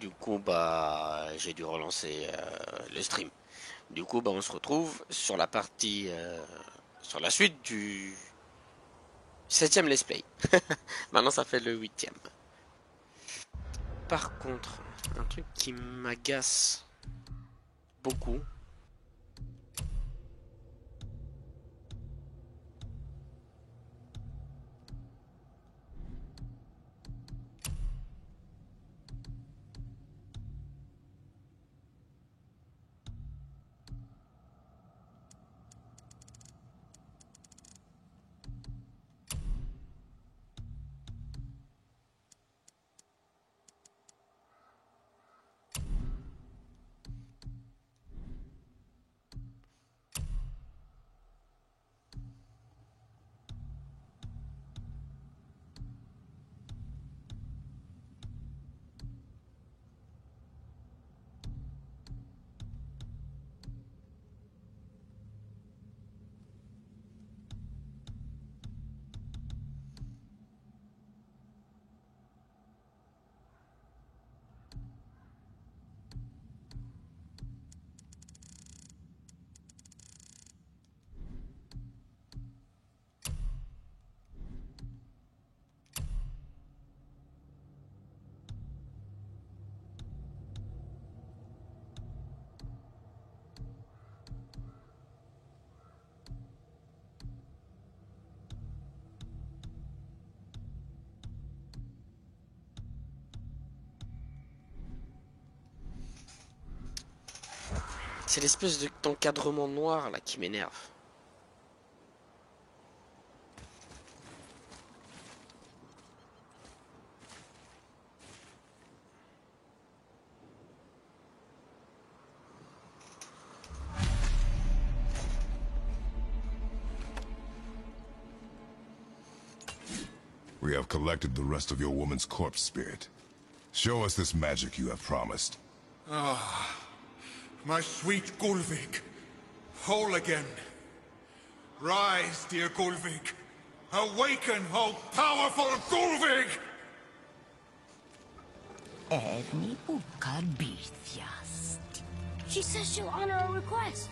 Du coup, j'ai dû relancer le stream. Du coup, on se retrouve sur la partie, sur la suite du septième let's play. Maintenant, ça fait le huitième. Par contre, un truc qui m'agace beaucoup, c'est l'espèce d'encadrement noir là qui m'énerve. We have collected the rest of your woman's corpse spirit. Show us this magic you have promised. Ah, my sweet Gulvik. Whole again. Rise, dear Gulvik. Awaken, oh powerful Gulvik! Erni bukar bitjast. She says she'll honor our request.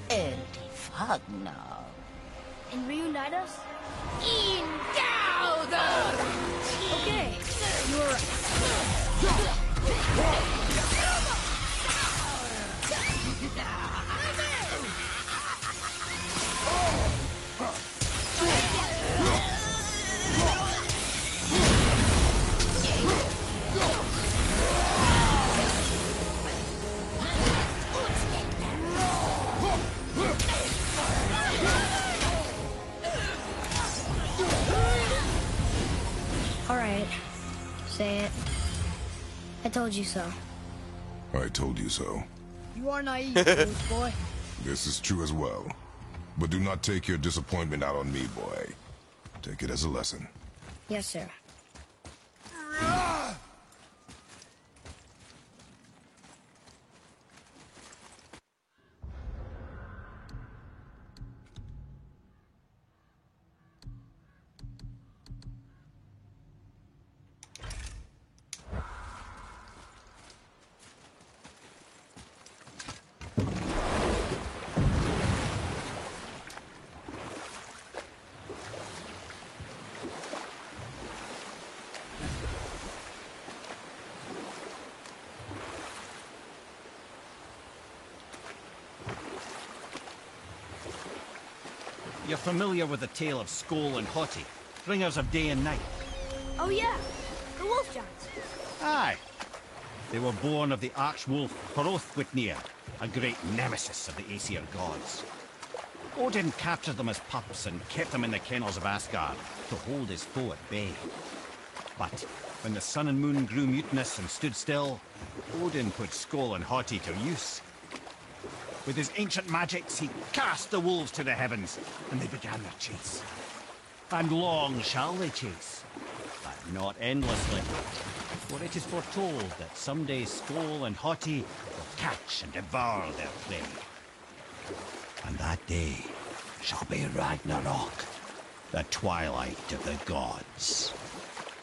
Erdi fagnar. And reunite us? In Gauder! Okay, you're right. All right, say it. I told you so. I told you so. You are naive, foolish boy. This is true as well. But do not take your disappointment out on me, boy. Take it as a lesson. Yes, sir. You're familiar with the tale of Skoll and Hoti, bringers of day and night? Oh yeah, the wolf giants. Aye. They were born of the arch-wolf Hrothwitnir, a great nemesis of the Aesir gods. Odin captured them as pups and kept them in the kennels of Asgard to hold his foe at bay. But when the sun and moon grew mutinous and stood still, Odin put Skoll and Hoti to use. With his ancient magics, he cast the wolves to the heavens, and they began their chase. And long shall they chase, but not endlessly. For it is foretold that someday Skoll and Hoti will catch and devour their prey. And that day shall be Ragnarok, the twilight of the gods.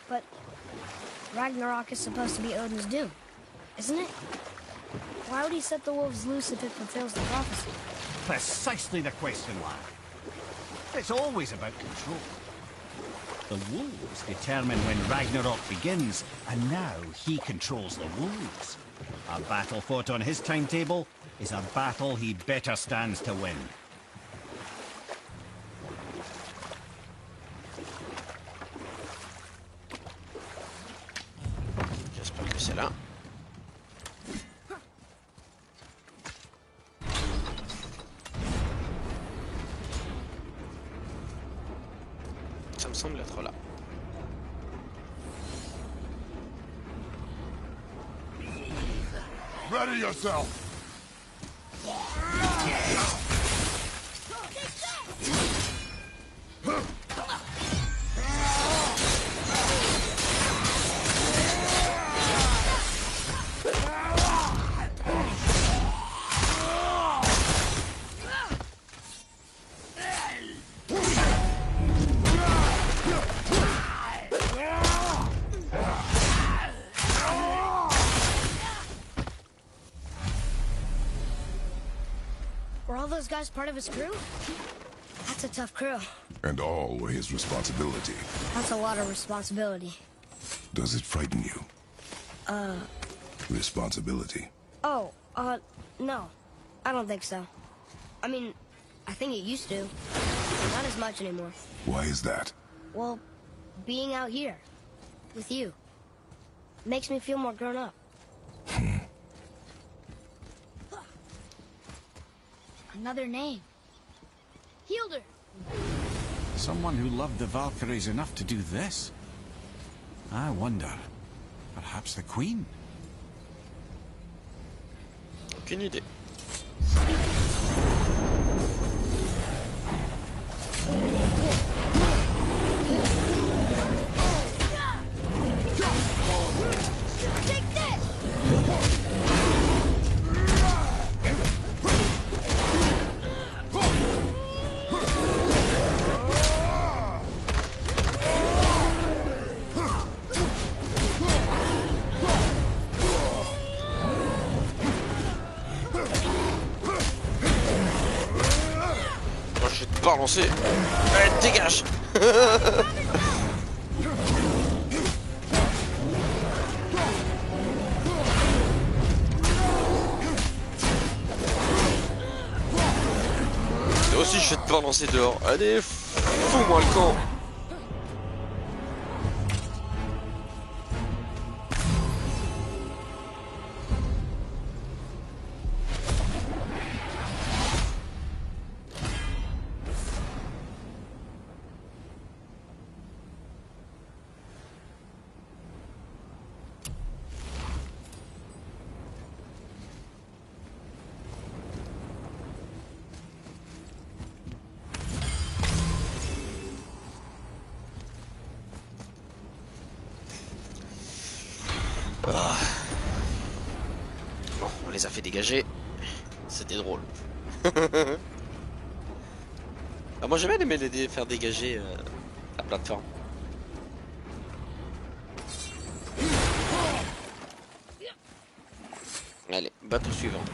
But Ragnarok is supposed to be Odin's doom. isn't it? Why would he set the wolves loose if it fulfills the prophecy? Precisely the question, lad. It's always about control. The wolves determine when Ragnarok begins, and now he controls the wolves. A battle fought on his timetable is a battle he better stands to win. J'espère que c'est là. Ça me semble être là. Ready yourself! Were all those guys part of his crew? That's a tough crew. And all were his responsibility. That's a lot of responsibility. Does it frighten you? Responsibility. Oh, no. I don't think so. I mean, I think it used to. Not as much anymore. Why is that? Well, being out here, with you, makes me feel more grown up. Another name. Hildur! Someone who loved the Valkyries enough to do this? I wonder. Perhaps the Queen? Aucune idée. Take this! Oh, je vais te balancer. Allez, dégage. Toi aussi, je vais te balancer dehors. Allez, fous-moi le camp. Ah. Bon, on les a fait dégager. C'était drôle. Ah, moi j'ai bien aimé les faire dégager la plateforme. Allez, bateau suivant.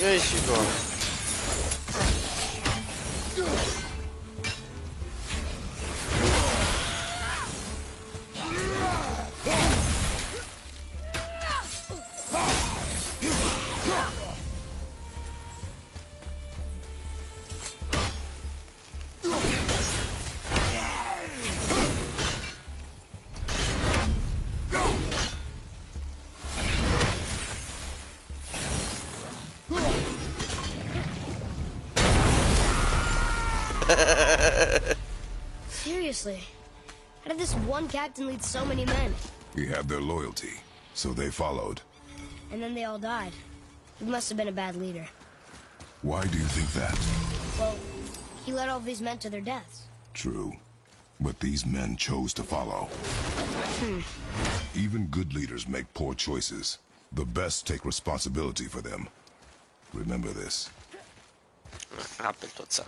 Viens ici, toi. Seriously, how did this one captain lead so many men? He had their loyalty, so they followed. And then they all died. He must have been a bad leader. Why do you think that? Well, he led all these men to their deaths. True. But these men chose to follow. Even good leaders make poor choices. The best take responsibility for them. Remember this. Rappelle-toi de ça.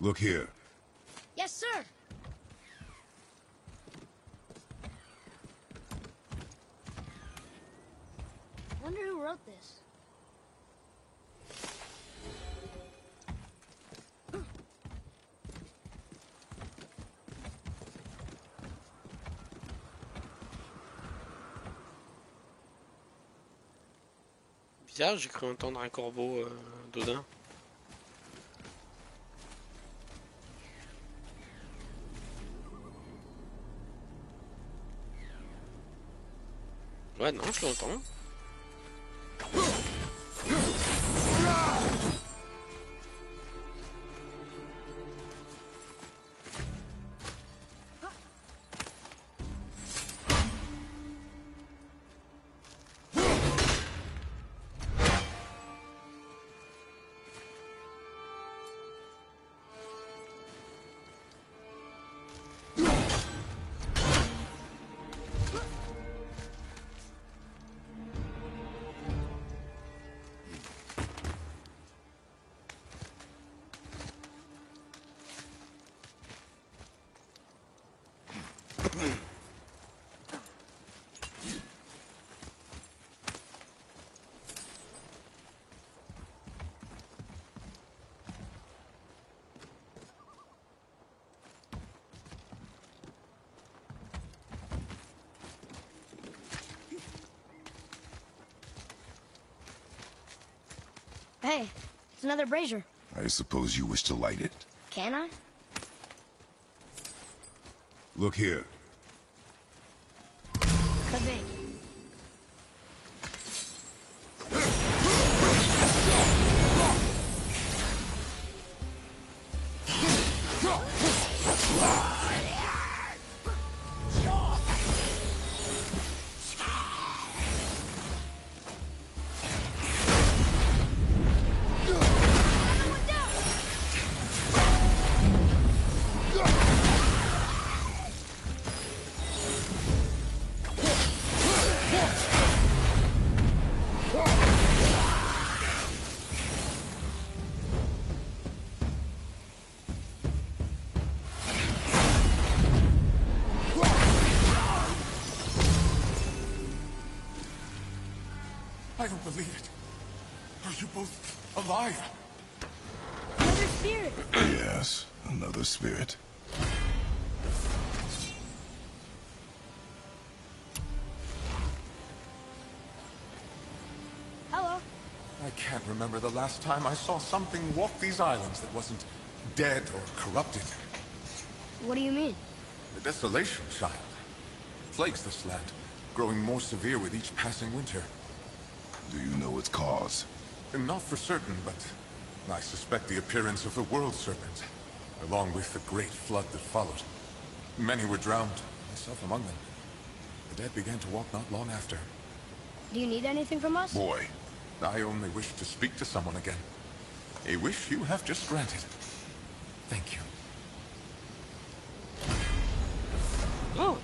Look here. Yes, sir. Wonder who wrote this. Bizarre, j'ai cru entendre un corbeau d'Odin. Ouais, non, je l'entends. Hey, it's another brazier. I suppose you wish to light it. Can I? Look here. Could be. I don't believe it. Are you both alive? Another spirit. Yes, another spirit. Hello. I can't remember the last time I saw something walk these islands that wasn't dead or corrupted. What do you mean? The desolation, child. Plagues this land, growing more severe with each passing winter. Do you know its cause? Not for certain, but I suspect the appearance of the World Serpent, along with the great flood that followed. Many were drowned, myself among them. The dead began to walk not long after. Do you need anything from us? Boy, I only wish to speak to someone again. A wish you have just granted. Thank you. Oh!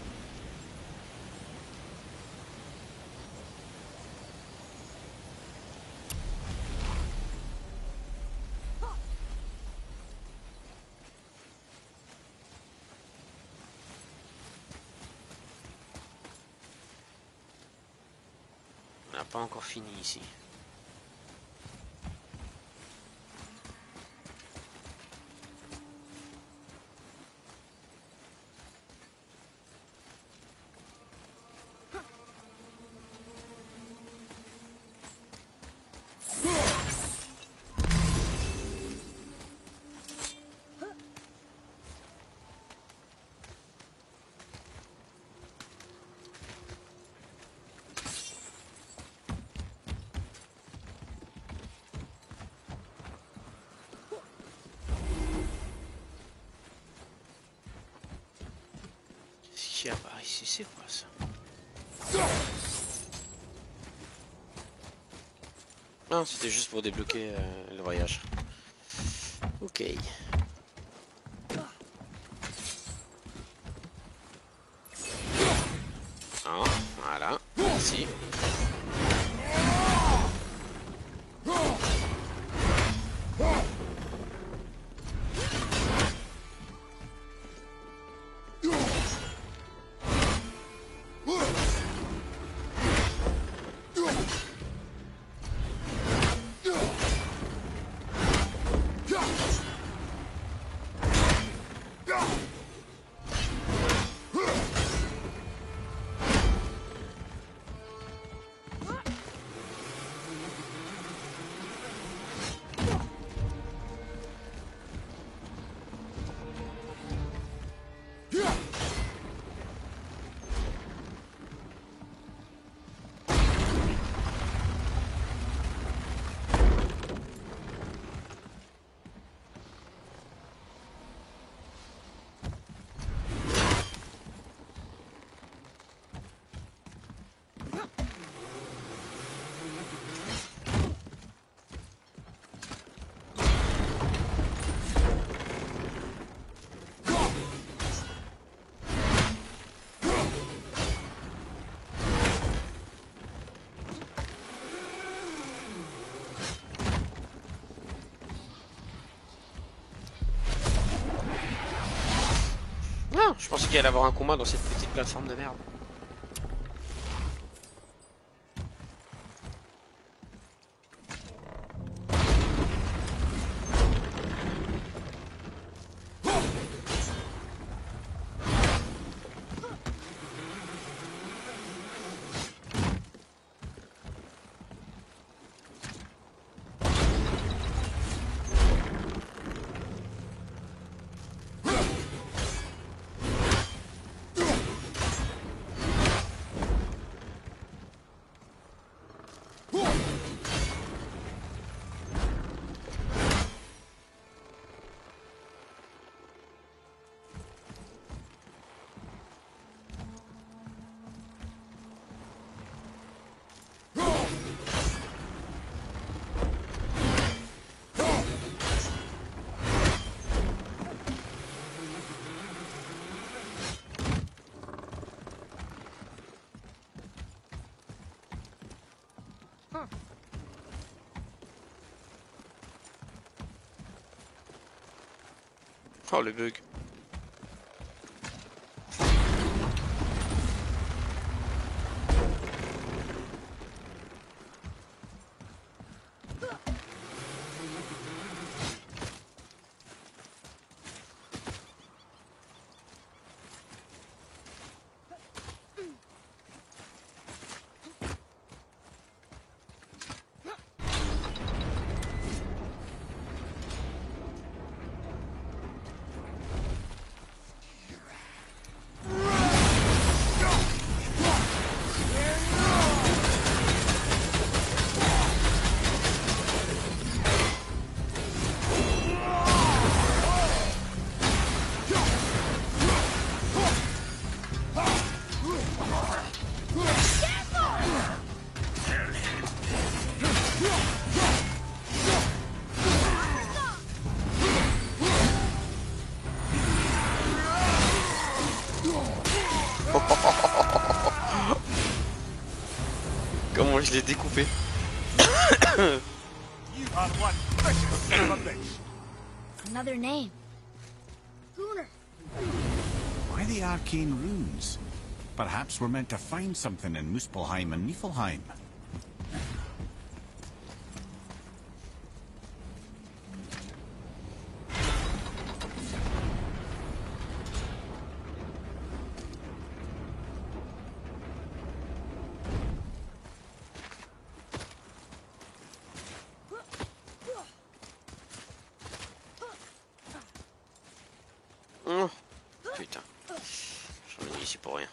On n'a pas encore fini ici. qui apparaît ici, c'est quoi ça? Non, c'était juste pour débloquer le voyage. Ok. Ah, voilà, merci. Ah, je pensais qu'il allait avoir un combat dans cette petite plateforme de merde. Oh le bug. Comment je l'ai découpé. Another name. Gunnar. Why the arcane runes? Perhaps we're meant to find something in Muspelheim and Niflheim. Oh, putain. J'en ai mis ici pour rien.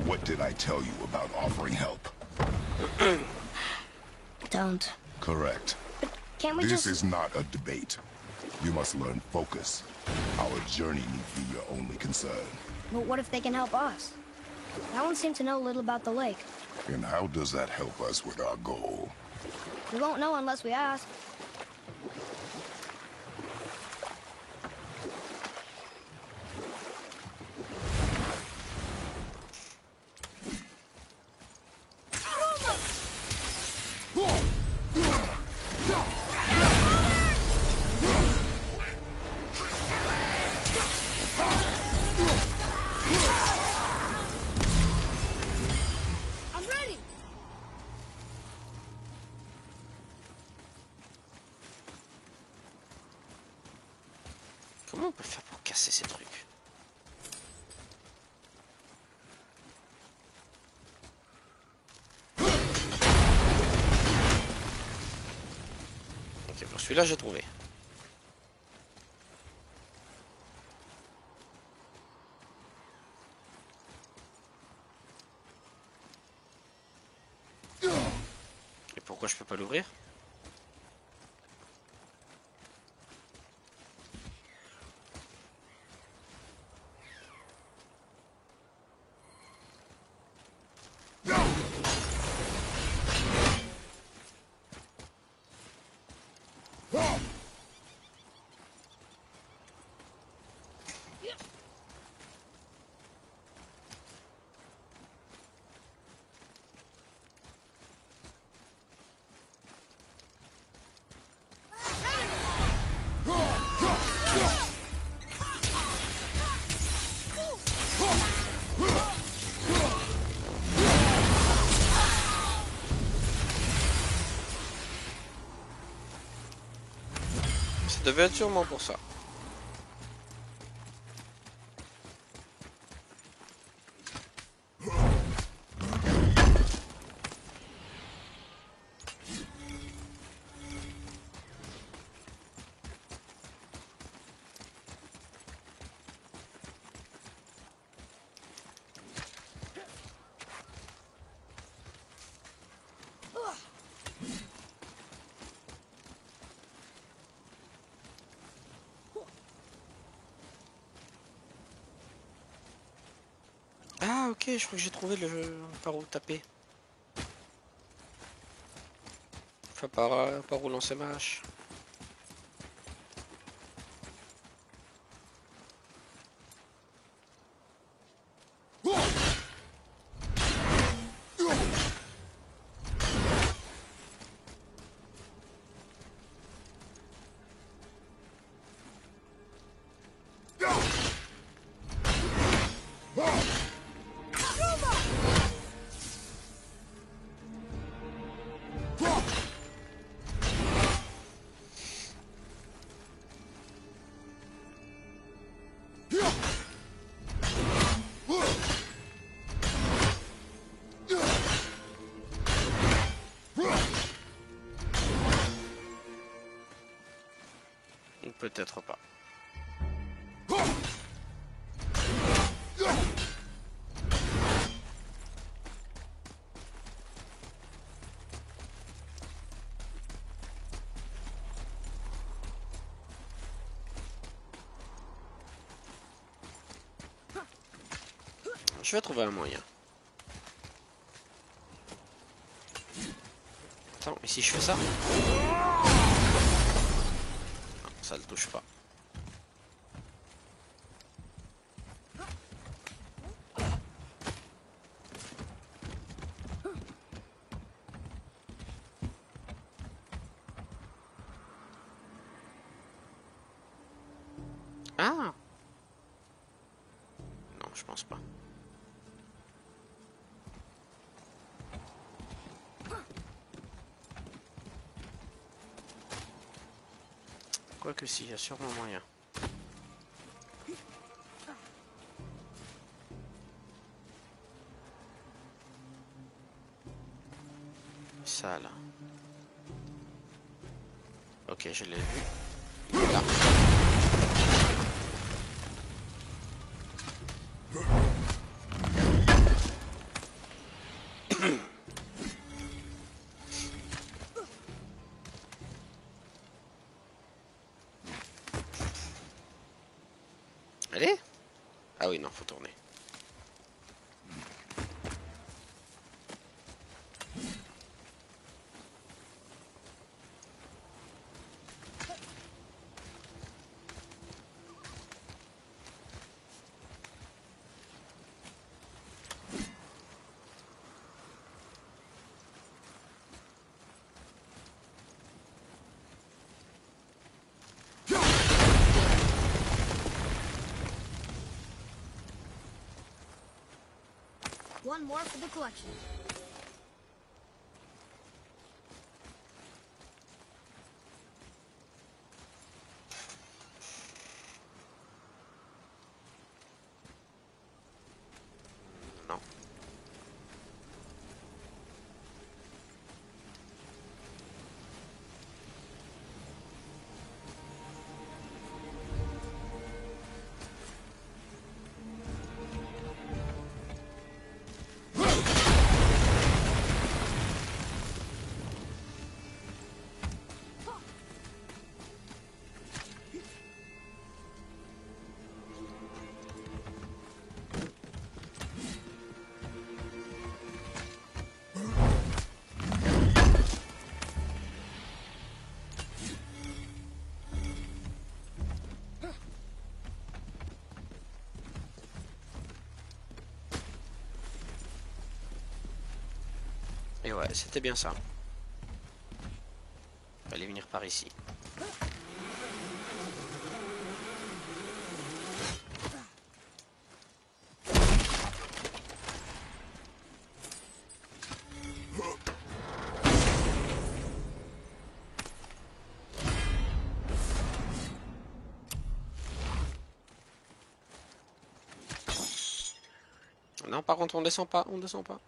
What did I tell you about offering help? Don't. Correct. Can't we This just... is not a debate. You must learn focus. Our journey need be your only concern. But what if they can help us? That one seemed to know a little about the lake. And how does that help us with our goal? We won't know unless we ask. I'm ready! Comment on peut faire pour casser ces trucs? Ok, bon, celui-là j'ai trouvé. Et pourquoi je peux pas l'ouvrir? Ça devait être sûrement pour ça. Ah ok, je crois que j'ai trouvé le par où taper. Enfin par où lancer ma hache. Peut-être pas. Je vais trouver un moyen. Attends, et si je fais ça? Ça le touche pas. Ah! Non, je pense pas. Quoique si, il y a sûrement moyen. Ça là. Ok, je l'ai vu. Là. Ah oui, non, faut tourner. One more for the collection. Non. Et ouais, c'était bien ça. Fallait venir par ici. Non, par contre, on descend pas, on descend pas.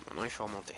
Maintenant, il faut remonter.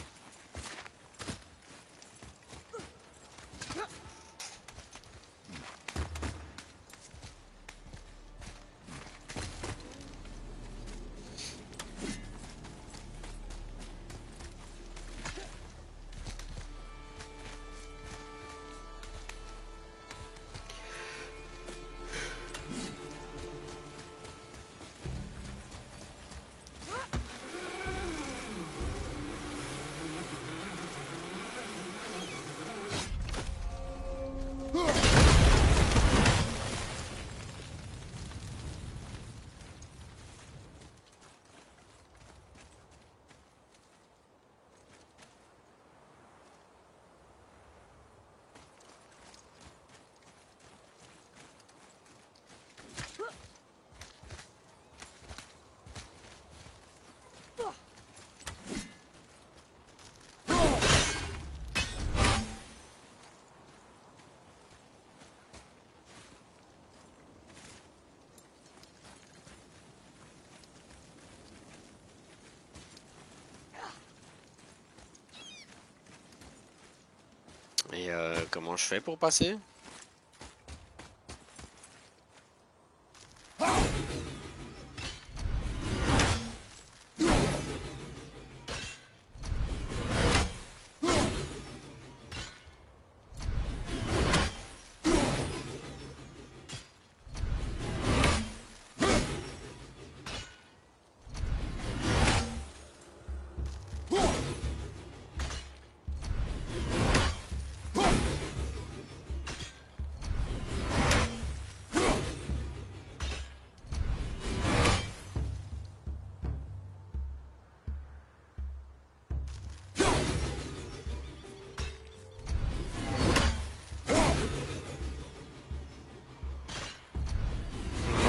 Et comment je fais pour passer?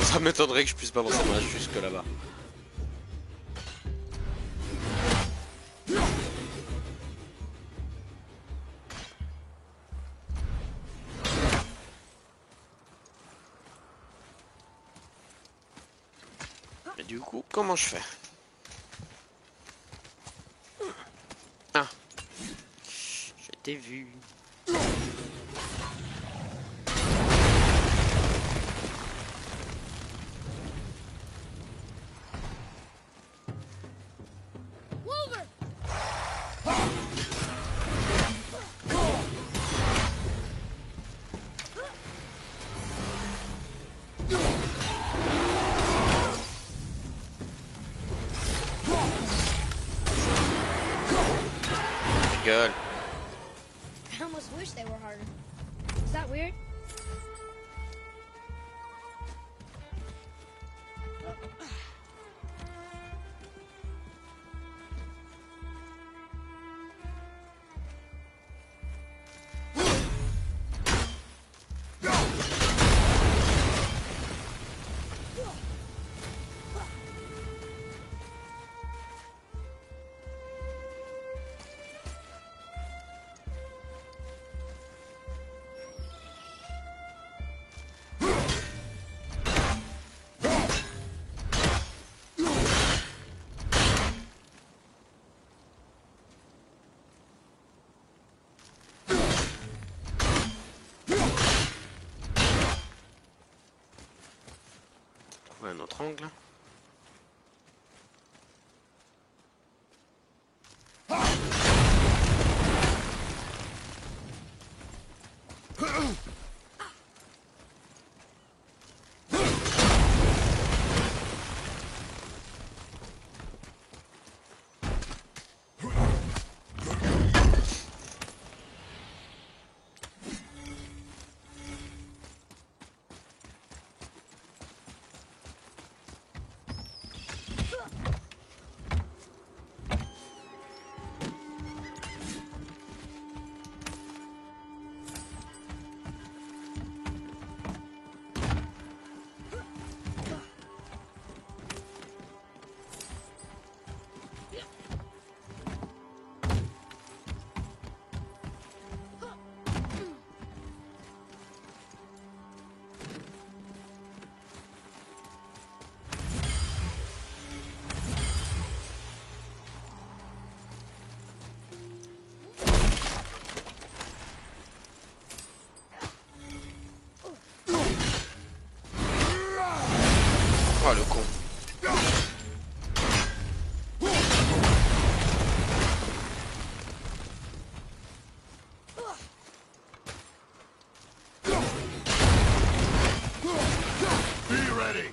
Ça m'étonnerait que je puisse balancer ma hache jusque là-bas. Mais du coup, comment je fais? Ah, je t'ai vu. gueule. I almost wish they were harder. Is that weird? Trouver un autre angle. Oh le con. Be ready.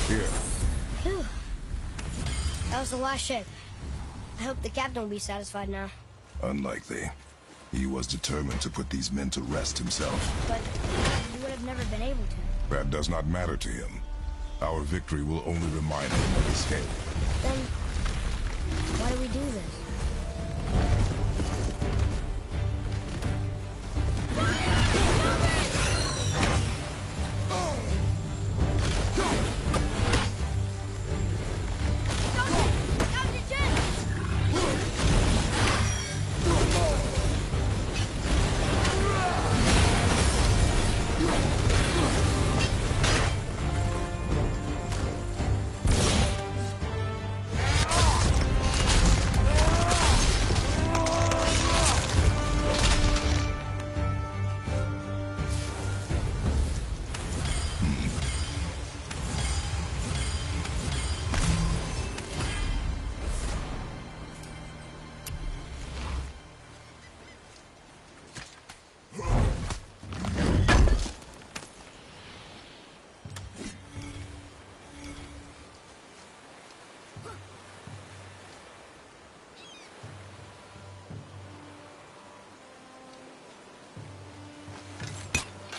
Here. That was the last ship. I hope the captain will be satisfied now. Unlikely. He was determined to put these men to rest himself. But he would have never been able to. That does not matter to him. Our victory will only remind him of escape. Then why do we do this?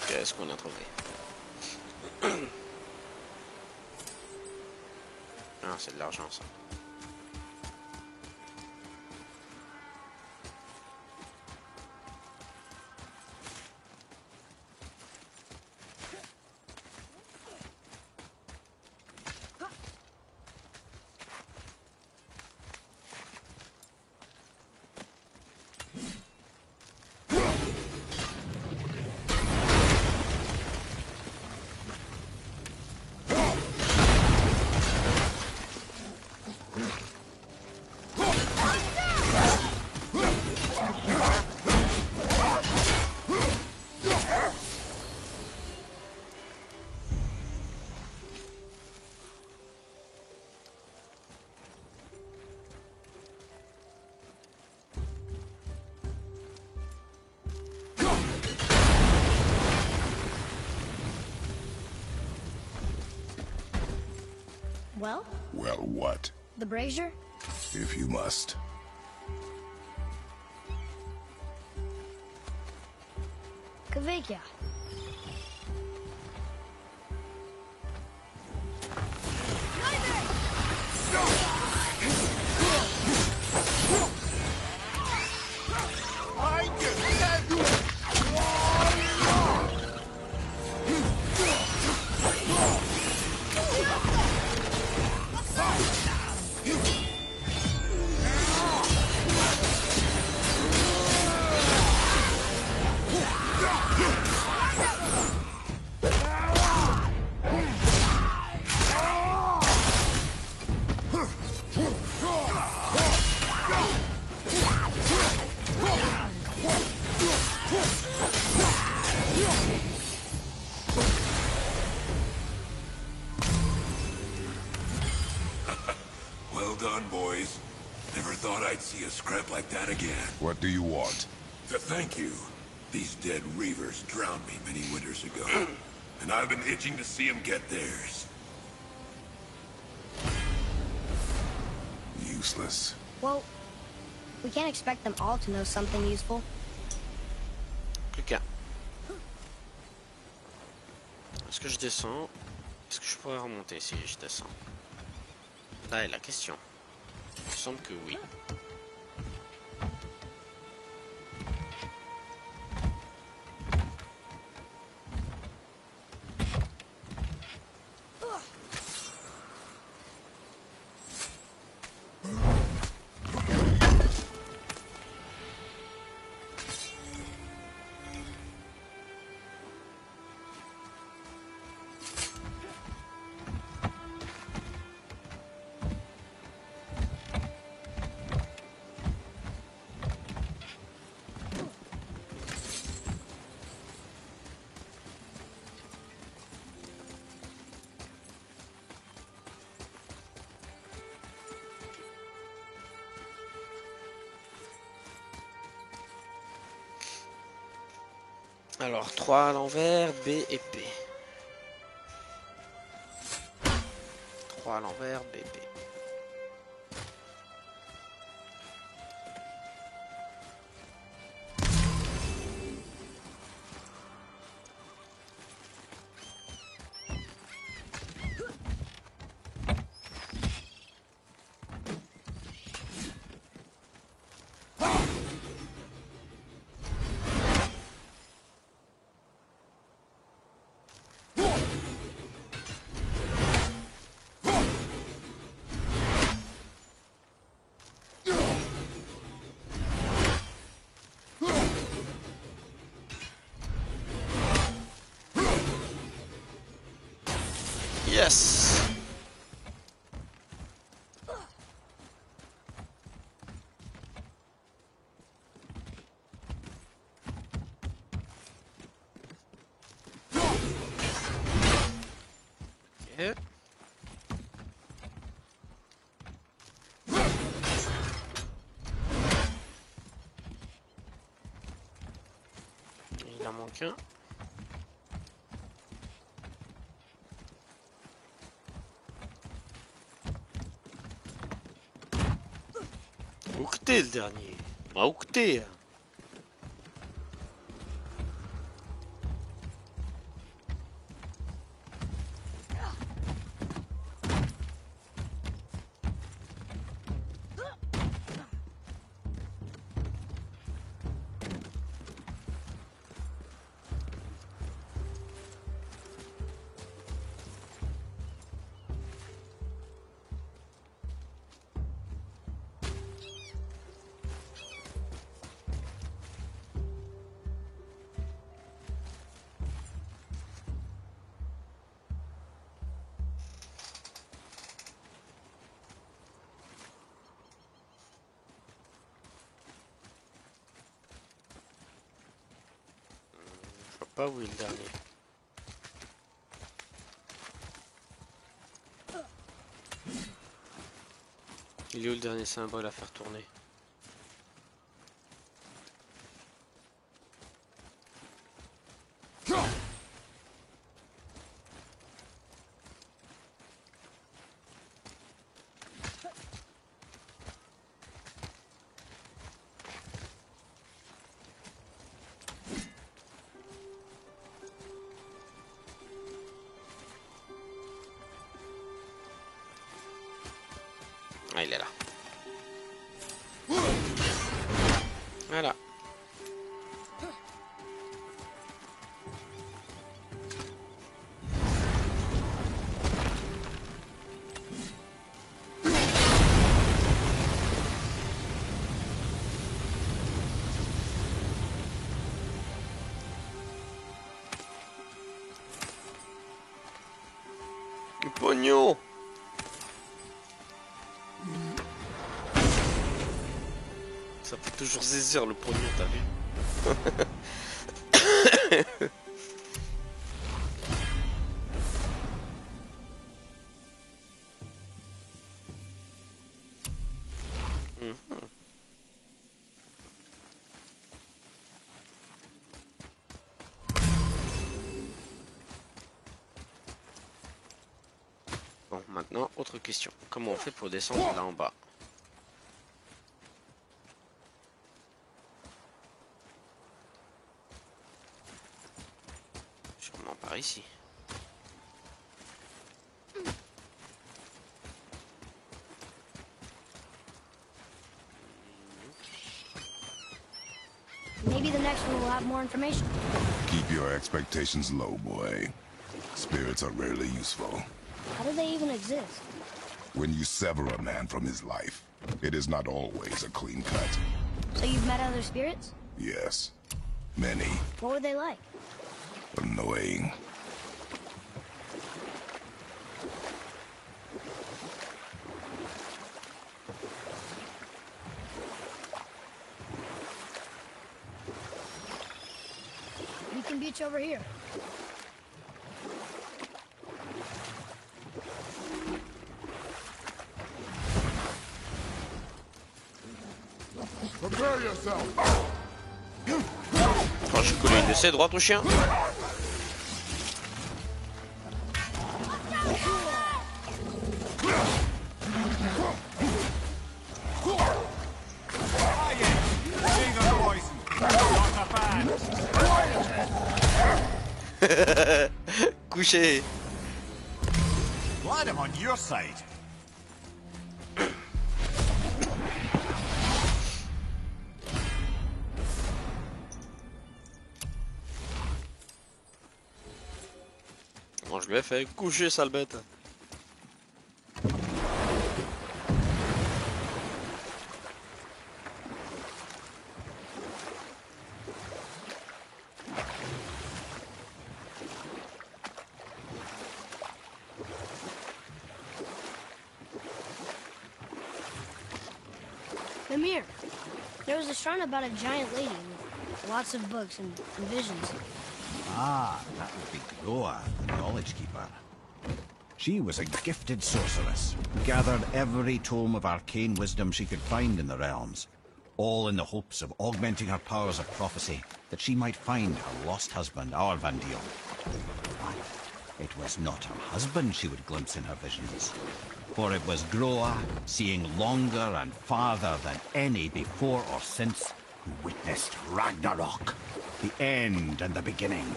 Qu'est-ce qu'on a trouvé? Ah, c'est de l'argent ça. Well, Well, what? the brazier? If you must. Kavekya. Well done, boys. Never thought I'd see a scrap like that again. What do you want? To thank you. These dead reavers drowned me many winters ago. And I've been itching to see them get theirs. Useless. Well, we can't expect them all to know something useful. Plus qu'un. Est-ce que je descends? Est-ce que je pourrais remonter si je descends? Là est la question. Il me semble que oui. Alors 3 à l'envers, B et P. 3 à l'envers, B, P. Yes. Ok. Il en manque un. Octet le dernier. Bah octet. Je vois pas où est le dernier. Il est où le dernier symbole à faire tourner? Ah, il est là. Voilà. Du pognon. Ça fait toujours saisir le pognon, t'as vu? Bon, maintenant, autre question. Comment on fait pour descendre là en bas? Sûrement par ici. Maybe the next one will have more information. Keep your expectations low, boy. Spirits are rarely useful. How do they even exist? When you sever a man from his life, it is not always a clean cut. So you've met other spirits? Yes. Many. What were they like? Annoying. We can beach over here. Prepare yourself. Quand je colle une de ses droite au chien. Couché. Glad I'm on your side. Bon, je lui ai fait coucher, sale bête. Mimir, there was a shrine about a giant lady with lots of books and visions. Ah, that would be Groa, the Knowledge Keeper. She was a gifted sorceress who gathered every tome of arcane wisdom she could find in the realms, all in the hopes of augmenting her powers of prophecy, that she might find her lost husband, Aurvandil. But it was not her husband she would glimpse in her visions, for it was Groa, seeing longer and farther than any before or since, who witnessed Ragnarok, the end and the beginning.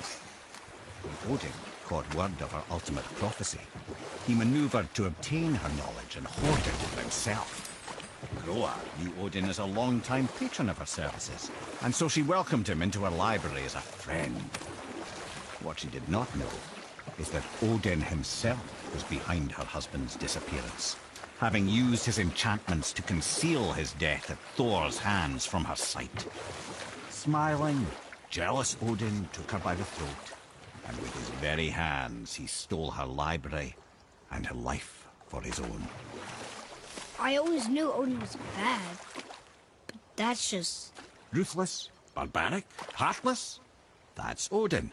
When Odin caught word of her ultimate prophecy, he maneuvered to obtain her knowledge and hoard it for himself. Groa knew Odin as a long-time patron of her services, and so she welcomed him into her library as a friend. What she did not know is that Odin himself was behind her husband's disappearance, having used his enchantments to conceal his death at Thor's hands from her sight. Smiling, jealous Odin took her by the throat, and with his very hands he stole her library and her life for his own. I always knew Odin was bad, but that's just... Ruthless, barbaric, heartless? That's Odin.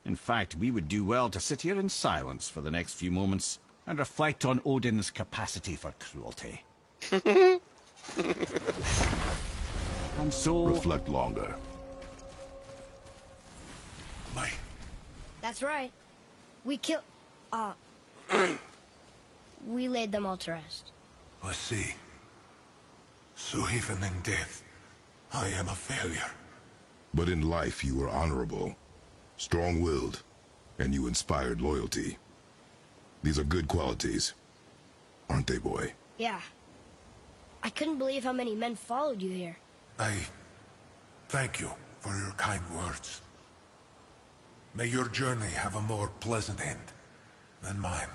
In fact, we would do well to sit here in silence for the next few moments and reflect on Odin's capacity for cruelty. And so... Reflect longer. That's right. We killed... we laid them all to rest. I see. So even in death, I am a failure. But in life you were honorable, strong-willed, and you inspired loyalty. These are good qualities, aren't they, boy? Yeah, I couldn't believe how many men followed you here. I thank you for your kind words. May your journey have a more pleasant end than mine.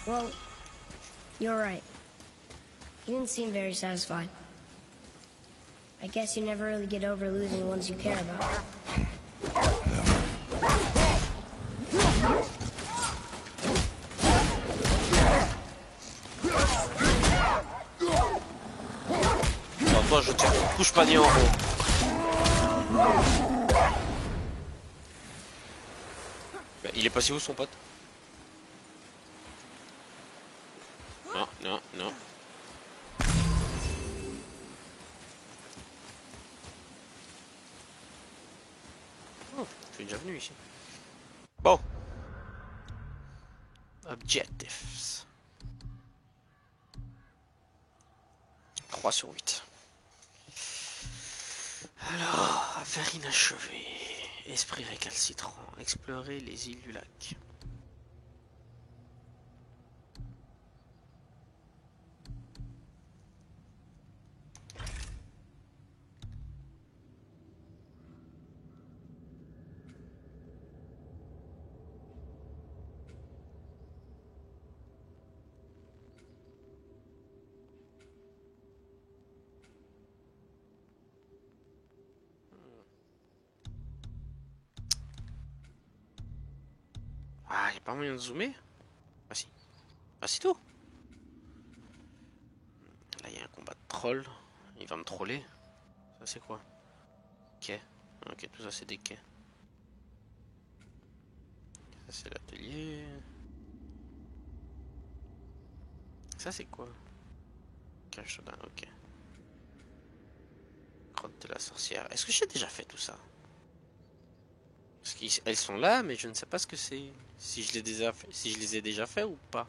Well, you're right. You didn't seem very satisfied. I guess you never really get over losing the ones you care about. Bon, toi, je tiens. Couche panier en haut. Bah, il est passé où son pote? Non, non, non. Oh, je suis déjà venu ici. Bon. Objectives. 3 sur 8. Alors, affaire inachevée. Esprit récalcitrant. Explorer les îles du lac. Ah, il n'y a pas moyen de zoomer? Ah si. Ah si tout. Là, il y a un combat de troll. Il va me troller. Ça, c'est quoi? Quai. Ok, tout ça, c'est des quais. Ça, c'est l'atelier. Ça, c'est quoi? Cache d'un, ok. Grotte de la sorcière. Est-ce que j'ai déjà fait tout ça? Parce qu'elles sont là, mais je ne sais pas ce que c'est. Si je les ai déjà fait ou pas.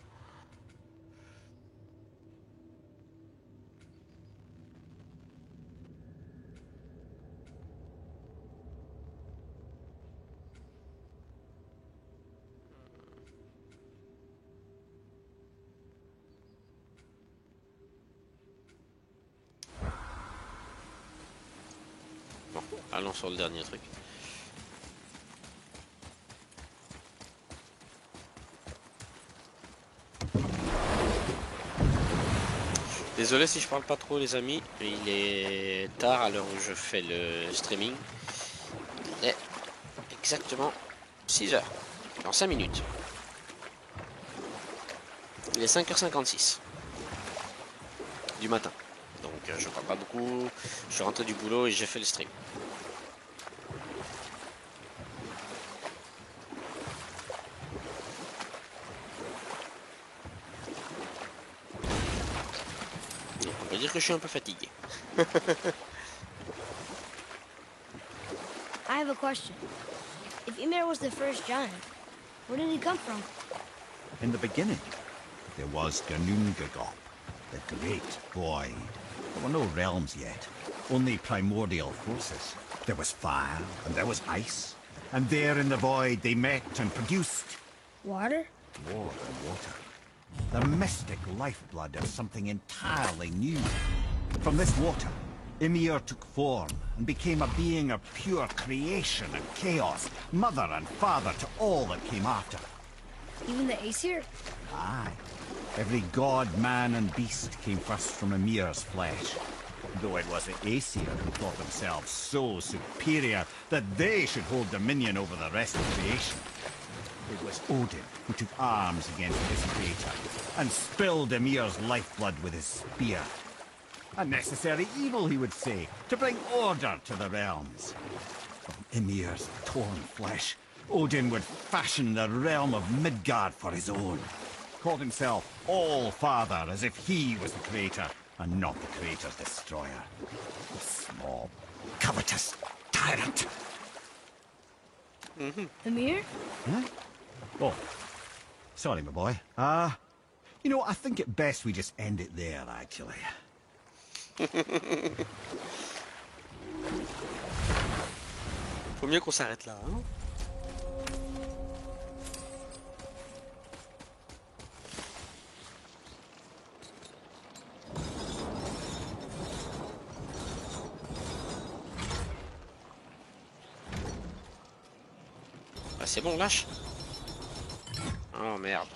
Bon, allons sur le dernier truc. Désolé si je parle pas trop les amis, il est tard à l'heure où je fais le streaming. Il est exactement 6 heures, dans 5 minutes. Il est 5h56 du matin. Donc je parle pas beaucoup, je suis rentré du boulot et j'ai fait le stream. On peut dire que je suis un peu fatigué. I have a question. If Ymir was the first giant, where did he come from? In the beginning, there was Ginnungagap, the Great Void. There were no realms yet, only primordial forces. There was fire, and there was ice. And there in the void they met and produced Water? war and water. The mystic lifeblood of something entirely new. From this water, Ymir took form and became a being of pure creation and chaos, mother and father to all that came after. Even the Aesir? Aye. Every god, man, and beast came first from Ymir's flesh. Though it was the Aesir who thought themselves so superior that they should hold dominion over the rest of creation. It was Odin who took arms against his creator and spilled Ymir's lifeblood with his spear. A necessary evil, he would say, to bring order to the realms. From Ymir's torn flesh, Odin would fashion the realm of Midgard for his own. Called himself All-Father, as if he was the creator, and not the creator's destroyer. The small, covetous tyrant. Ymir? Huh? Oh, sorry, my boy. You know, I think it best we just end it there, actually. Faut mieux qu'on s'arrête là, hein? Bah c'est bon, lâche. Oh merde.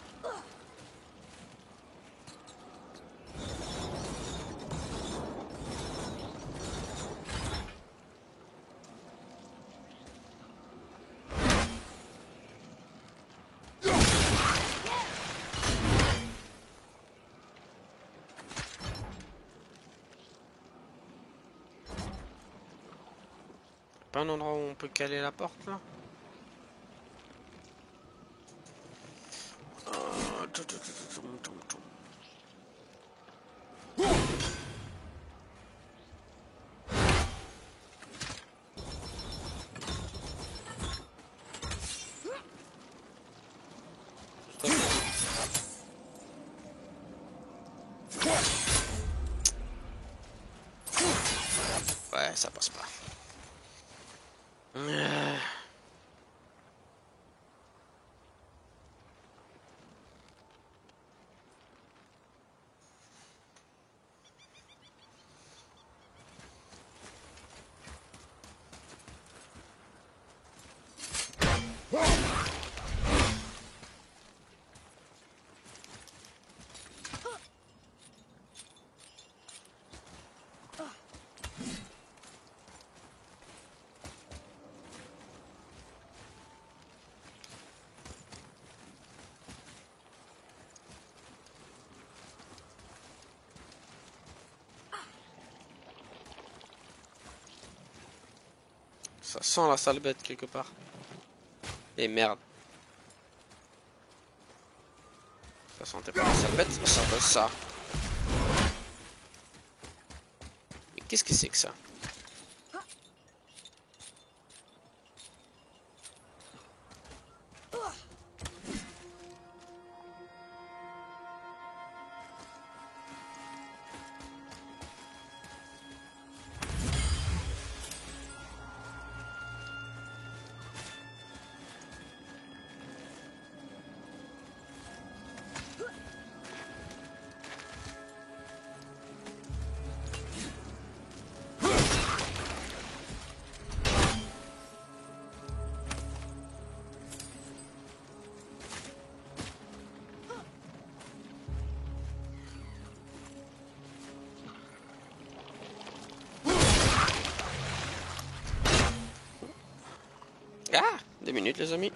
Pas un endroit où on peut caler la porte là? Ouais, ça passe pas. Ça sent la sale bête quelque part. Et merde. Ça sentait pas la sale bête, ça sentait ça. Mais qu'est-ce que c'est que ça? Ah, 2 minutes les amis.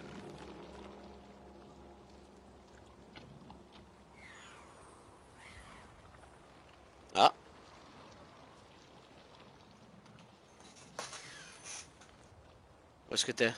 Ah. Où est-ce que t'es?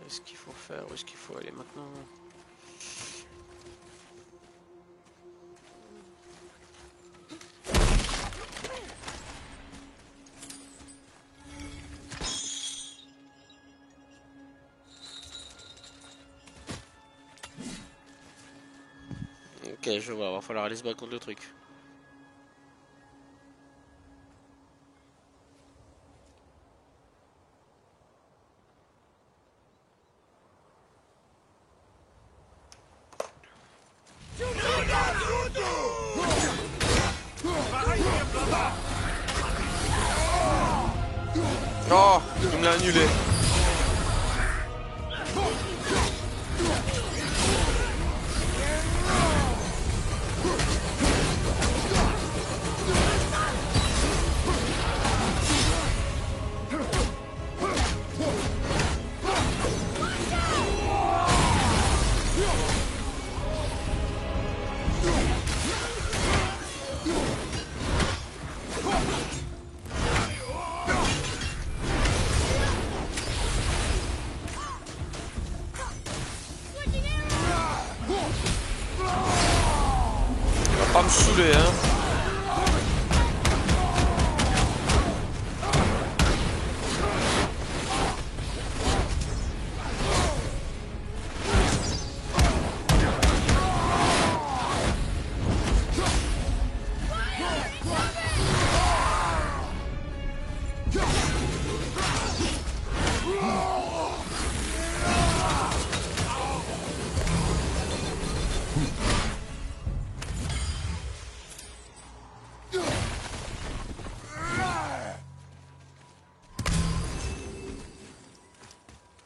Qu'est-ce qu'il faut faire? Où est-ce qu'il faut aller maintenant? Ok, je vois, va falloir aller se battre contre le truc. Oh, il me l'a annulé. Pas me saouler, hein.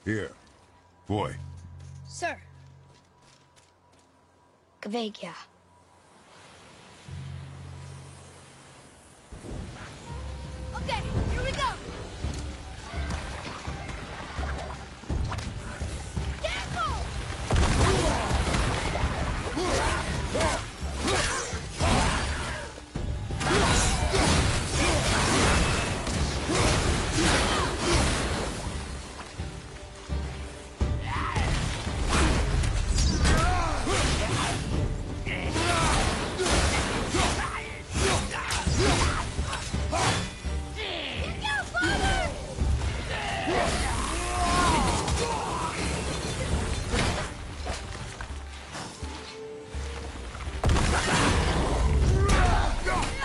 Here. Boy. Sir. Kvegia. Okay, here we go.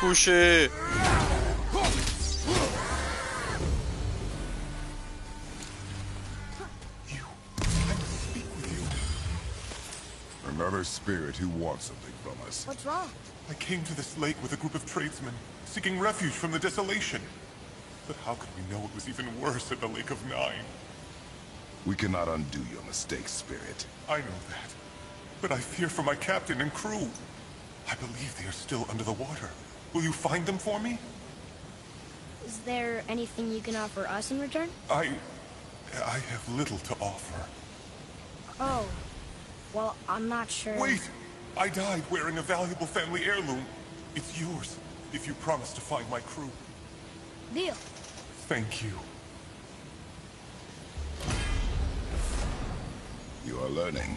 Couché. Another spirit who wants something from us. What's wrong? I came to this lake with a group of tradesmen, seeking refuge from the desolation. But how could we know it was even worse at the Lake of Nine? We cannot undo your mistakes, spirit. I know that. But I fear for my captain and crew. I believe they are still under the water. Will you find them for me? Is there anything you can offer us in return? I have little to offer. Oh. Well, I'm not sure. Wait! I died wearing a valuable family heirloom. It's yours, if you promise to find my crew. Deal. Thank you. You are learning.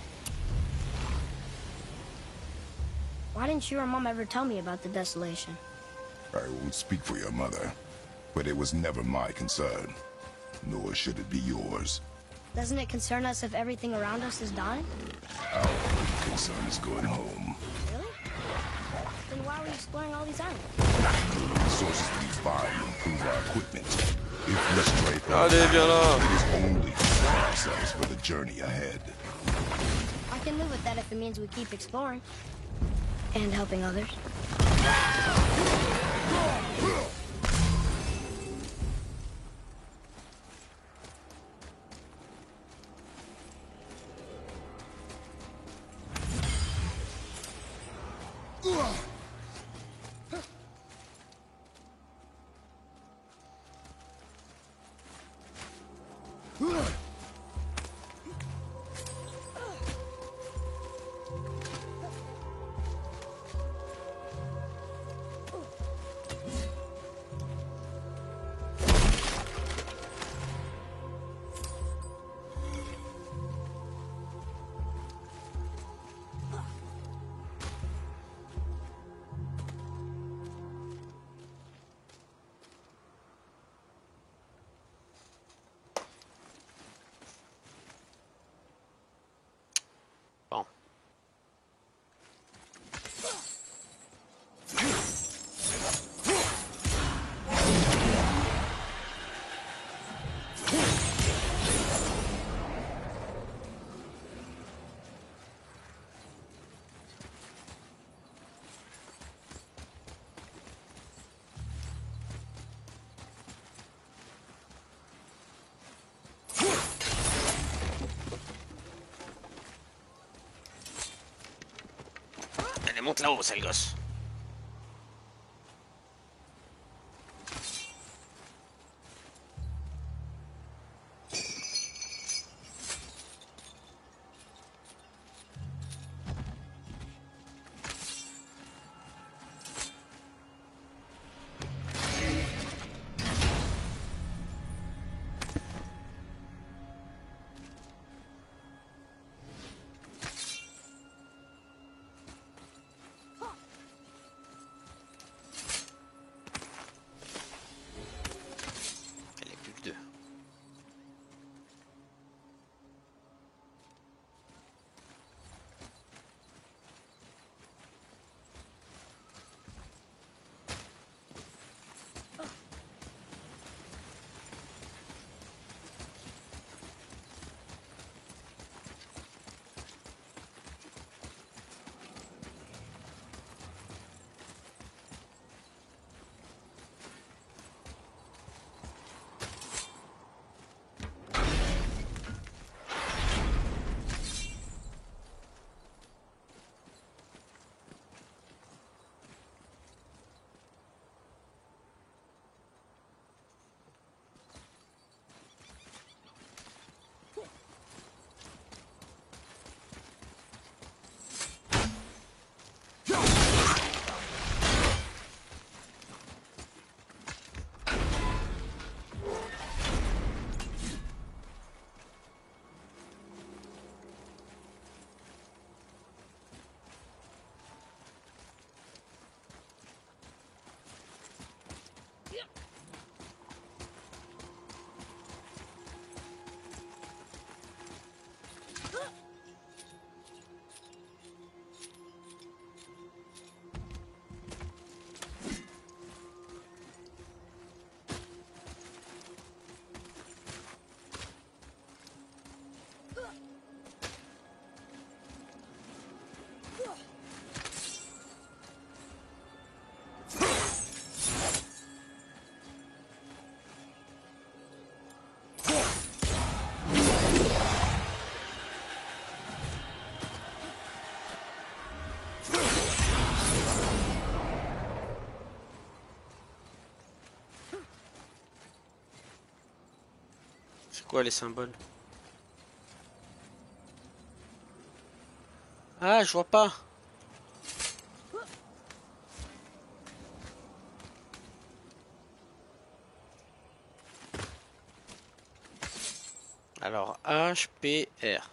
Why didn't you or Mom ever tell me about the desolation? I won't speak for your mother, but it was never my concern. Nor should it be yours. Doesn't it concern us if everything around us is dying? Our only concern is going home. Really? Then why are we exploring all these islands? The resources we find improve our equipment. If we stray from Allez, viens là. it is only to prepare ourselves for the journey ahead. I can live with that if it means we keep exploring. And helping others. Bon. Allez, monte là-haut, sale gosse. quoi les symboles? Ah, je vois pas. Alors, H, P, R.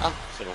Ah, c'est bon.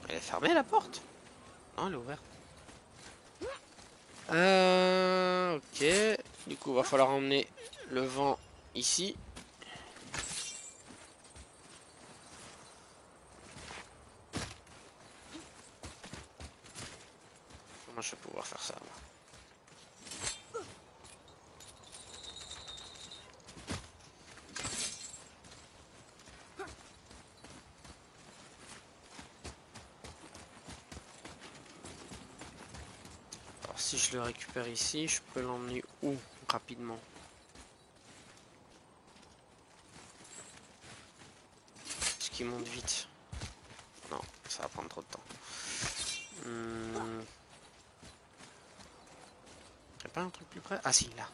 Elle est fermée la porte? Non, elle est ouverte. Ok. Du coup, va falloir emmener le vent ici. Comment je vais pouvoir faire ça, moi? Alors, si je le récupère ici, je peux l'emmener où rapidement? Est-ce qu'il monte vite? Non, ça va prendre trop de temps. Y'a pas un truc plus près? Ah si, là.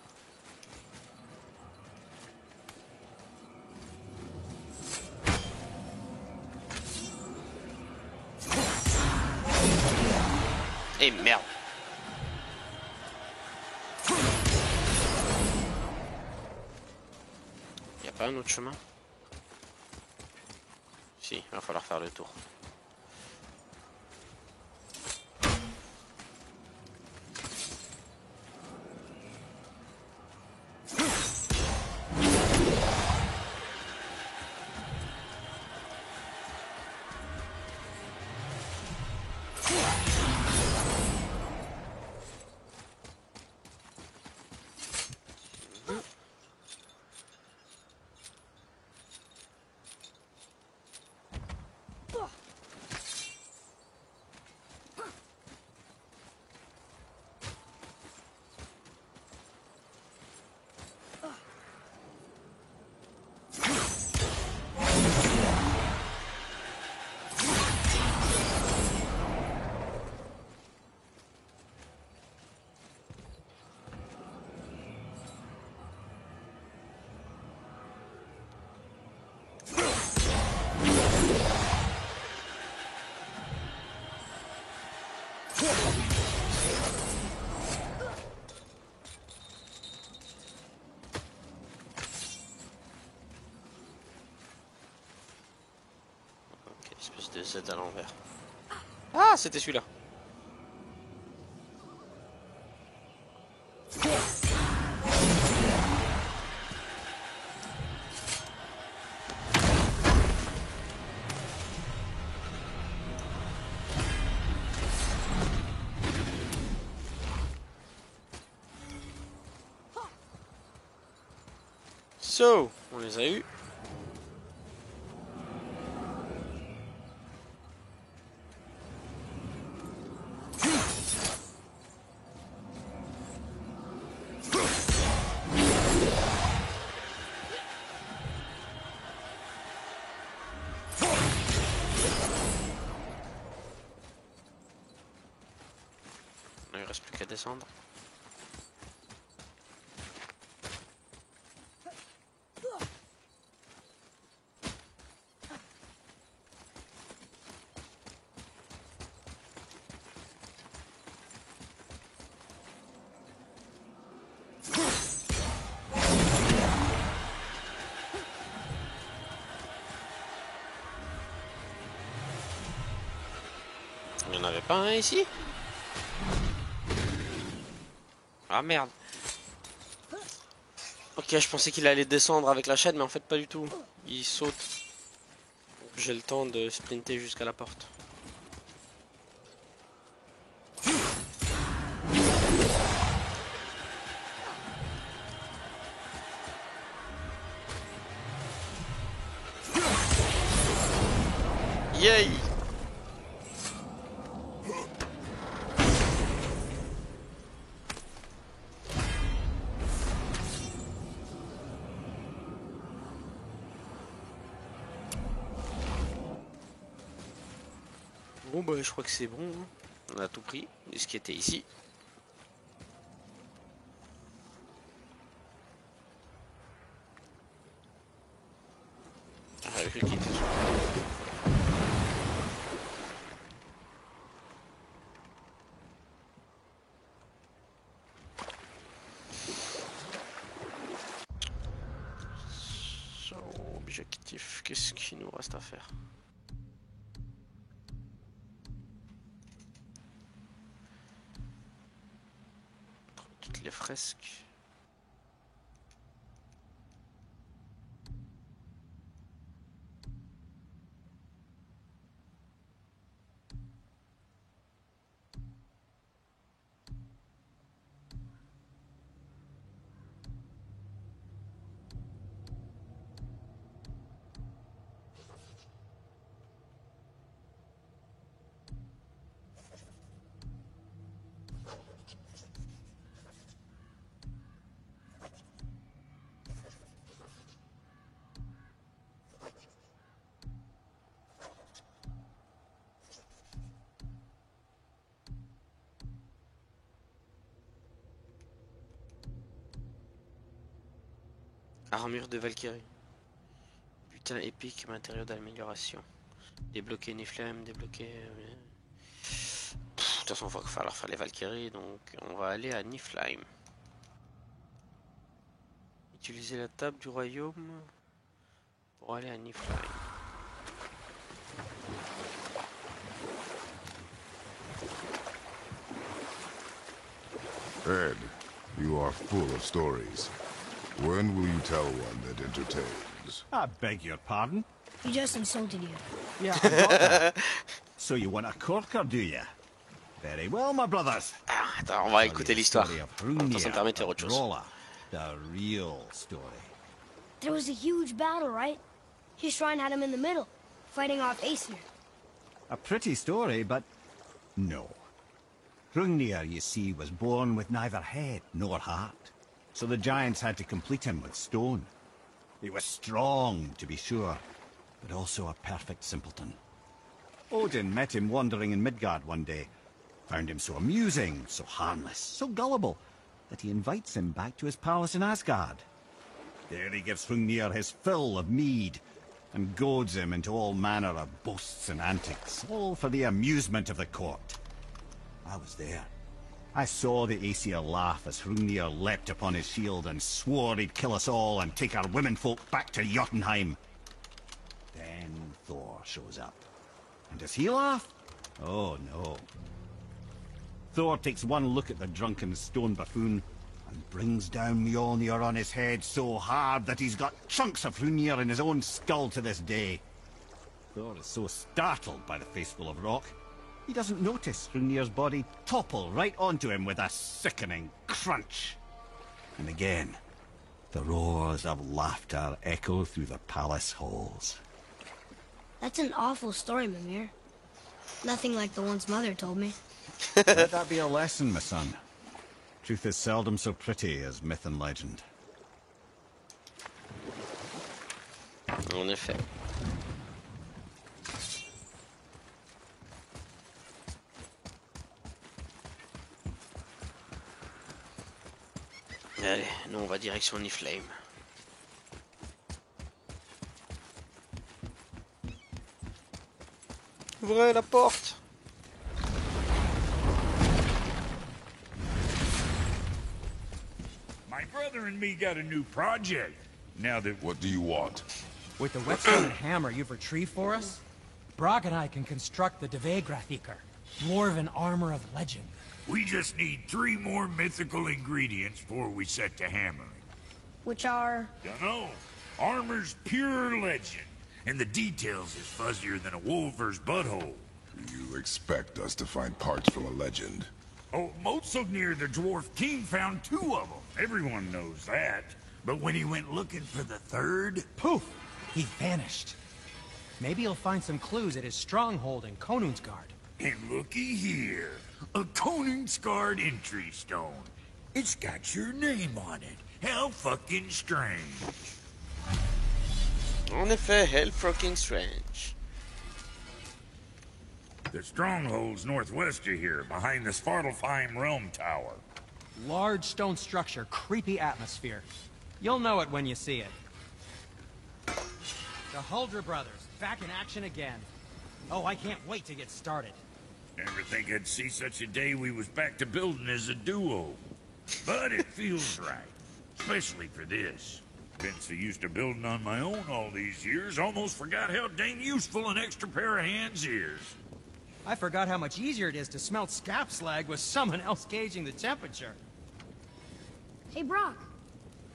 Eh merde! Y'a pas un autre chemin? Si, il va falloir faire le tour. Espèce de Z à l'envers. Ah, c'était celui-là. So, on les a eu. Il ne reste plus qu'à descendre. Il n'y en avait pas un ici? Ah merde. Ok, je pensais qu'il allait descendre avec la chaîne, mais en fait pas du tout. Il saute. J'ai le temps de sprinter jusqu'à la porte. Yay! Bon bah je crois que c'est bon, hein. On a tout pris, ce qui était ici. Ah, le truc qui était sur- So, objectif, qu'est-ce qu'il nous reste à faire? Toutes les fresques. Armure de Valkyrie. Putain, épique, matériau d'amélioration. Débloquer Niflheim, débloquer... De toute façon, il va falloir faire les Valkyries, donc on va aller à Niflheim. Utiliser la table du royaume pour aller à Niflheim. Ed, you are full of stories. When will you tell one that entertains? I beg your pardon? He just insulted you. Yeah, I got that. So you want a corker, do you? Very well, my brothers. Ah, attends, on va écouter l'histoire. Attends, ça me permet de faire autre chose. Rolla, the real story. There was a huge battle, right? His shrine had him in the middle, fighting off Aesir. A pretty story, but no. Hrungnir, you see, was born with neither head nor heart, so the giants had to complete him with stone. He was strong, to be sure, but also a perfect simpleton. Odin met him wandering in Midgard one day, found him so amusing, so harmless, so gullible, that he invites him back to his palace in Asgard. There he gives Hrungnir his fill of mead, and goads him into all manner of boasts and antics, all for the amusement of the court. I was there. I saw the Aesir laugh as Hrungnir leapt upon his shield and swore he'd kill us all and take our womenfolk back to Jotunheim. Then Thor shows up. And does he laugh? Oh, no. Thor takes one look at the drunken stone buffoon and brings down Mjolnir on his head so hard that he's got chunks of Hrungnir in his own skull to this day. Thor is so startled by the face full of rock, he doesn't notice Hrungnir's body topple right onto him with a sickening crunch. And again, the roars of laughter echo through the palace halls. That's an awful story, Mimir. Nothing like the ones Mother told me. Let that be a lesson, my son. Truth is seldom so pretty as myth and legend. En effet. Allez, nous on va direction Niflheim. Ouvrez la porte! My brother and me got a new project. Now that What do you want? With the whetstone and hammer you've retrieved for us, Brok and I can construct the Devegrathikar, dwarven armor of legend. we just need 3 more mythical ingredients before we set to hammering. Which are... Dunno. Armor's pure legend, and the details is fuzzier than a wolver's butthole. You expect us to find parts from a legend? Oh, Motsognir the Dwarf King found 2 of them. Everyone knows that. But when he went looking for the 3rd... Poof! He vanished. Maybe he'll find some clues at his stronghold in Konungsgard. And looky here. A Konungsgard entry stone. It's got your name on it. How fucking strange. En effet, hell fucking strange. The stronghold's northwest of here, behind the Svartalfheim Realm Tower. Large stone structure, creepy atmosphere. You'll know it when you see it. The Huldra brothers, back in action again. Oh, I can't wait to get started. Never think I'd see such a day we was back to building as a duo. But it feels right, especially for this. Been so used to building on my own all these years, almost forgot how dang useful an extra pair of hands is. I forgot how much easier it is to smelt scap slag with someone else gauging the temperature. Hey, Brock.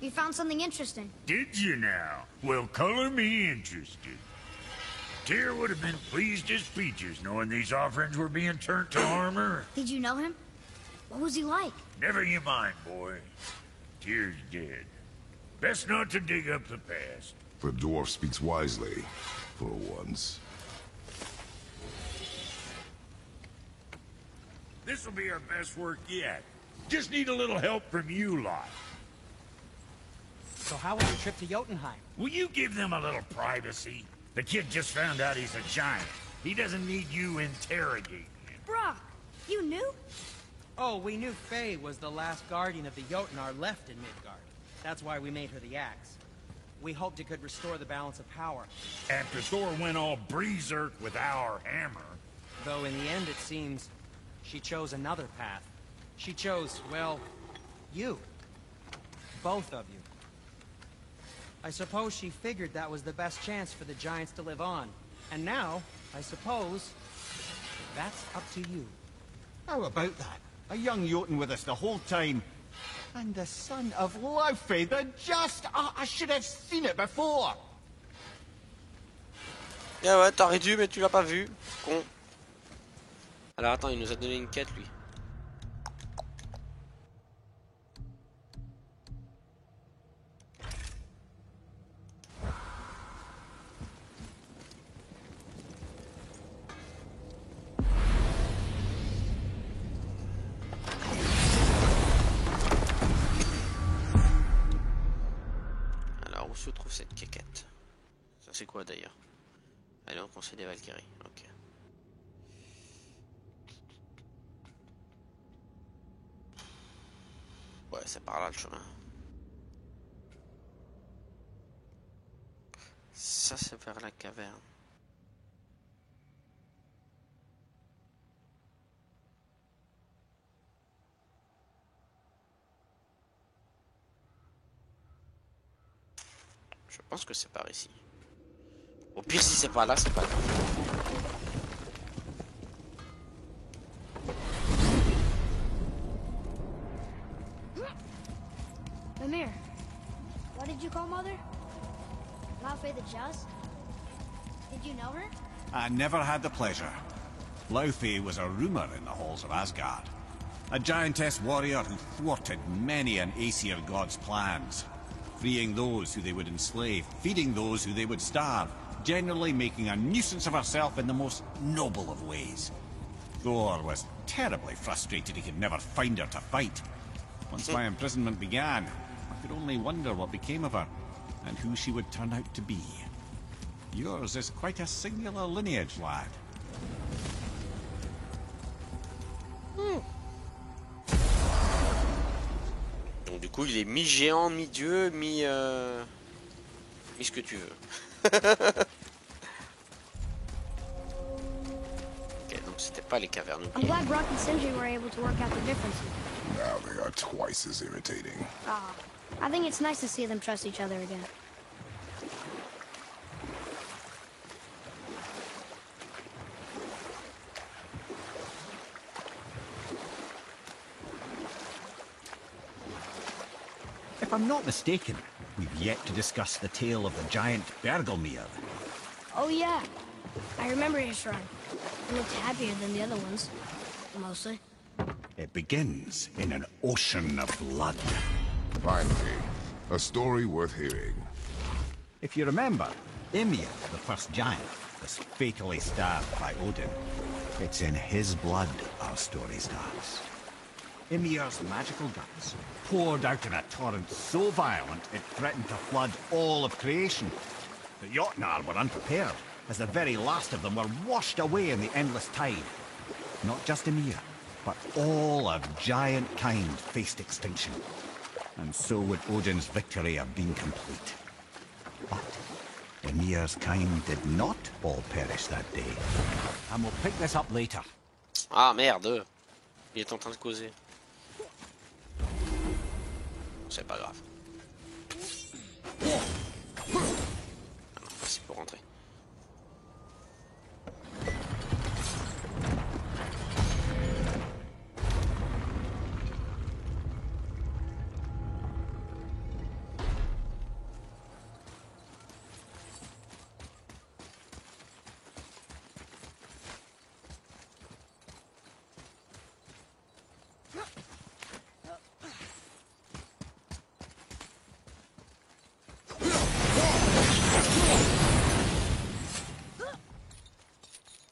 You found something interesting. Did you now? Well, color me interested. Tyr would have been pleased as peaches knowing these offerings were being turned to armor. Did you know him? What was he like? Never you mind, boy. Tyr's dead. Best not to dig up the past. The dwarf speaks wisely, for once. This'll be our best work yet. Just need a little help from you lot. So how was your trip to Jotunheim? Will you give them a little privacy? The kid just found out he's a giant. He doesn't need you interrogating him. Brock, you knew? Oh, we knew Faye was the last guardian of the Jotnar left in Midgard. That's why we made her the axe. We hoped it could restore the balance of power. After Thor went all berserk with our hammer. Though in the end it seems she chose another path. She chose, well, you. Both of you. I suppose she figured that was the best chance for the giants to live on. And now, I suppose, that's up to you. How about that? A young Jotun with us the whole time. And the son of Laufey, the just... I should have seen it before. Ah ouais, t'aurais dû, mais tu l'as pas vu. Con. Alors attends, il nous a donné une quête, lui. Alors, où se trouve cette quéquette? Ça c'est quoi d'ailleurs? Allez, on conseille des Valkyries, ok. Ouais, c'est par là le chemin. Ça, c'est vers la caverne. Je pense que c'est par ici. Au pire, si c'est pas là, c'est pas là. Mimir, what did you call Mother? Laufey the Just? Did you know her? I never had the pleasure. Laufey was a rumor in the halls of Asgard. A giantess warrior who thwarted many an Aesir god's plans. Freeing those who they would enslave, feeding those who they would starve, generally making a nuisance of herself in the most noble of ways. Thor was terribly frustrated he could never find her to fight. Once my imprisonment began, I could only wonder what became of her, and who she would turn out to be. Yours is quite a singular lineage, lad. Donc du coup, il est mi-géant, mi-dieu, mi ce que tu veux. Ok, donc c'était pas les cavernes. I'm glad Brock and Sindri were able to work out the differences. Now they are twice as irritating. I think it's nice to see them trust each other again. If I'm not mistaken, we've yet to discuss the tale of the giant Bergelmir. Oh, yeah. I remember his shrine. It looked happier than the other ones. Mostly. It begins in an ocean of blood. Finally, a story worth hearing. If you remember, Ymir, the first giant, was fatally stabbed by Odin. It's in his blood our story starts. Ymir's magical guts poured out in a torrent so violent it threatened to flood all of creation. The Jotnar were unprepared, as the very last of them were washed away in the endless tide. Not just Ymir, but all of giant kind faced extinction. And so would Odin's victory have been complete. But Ymir's kind did not all perish that day. And we'll pick this up later. Ah merde. Il est en train de causer. C'est pas grave. Ah non, c'est pour rentrer.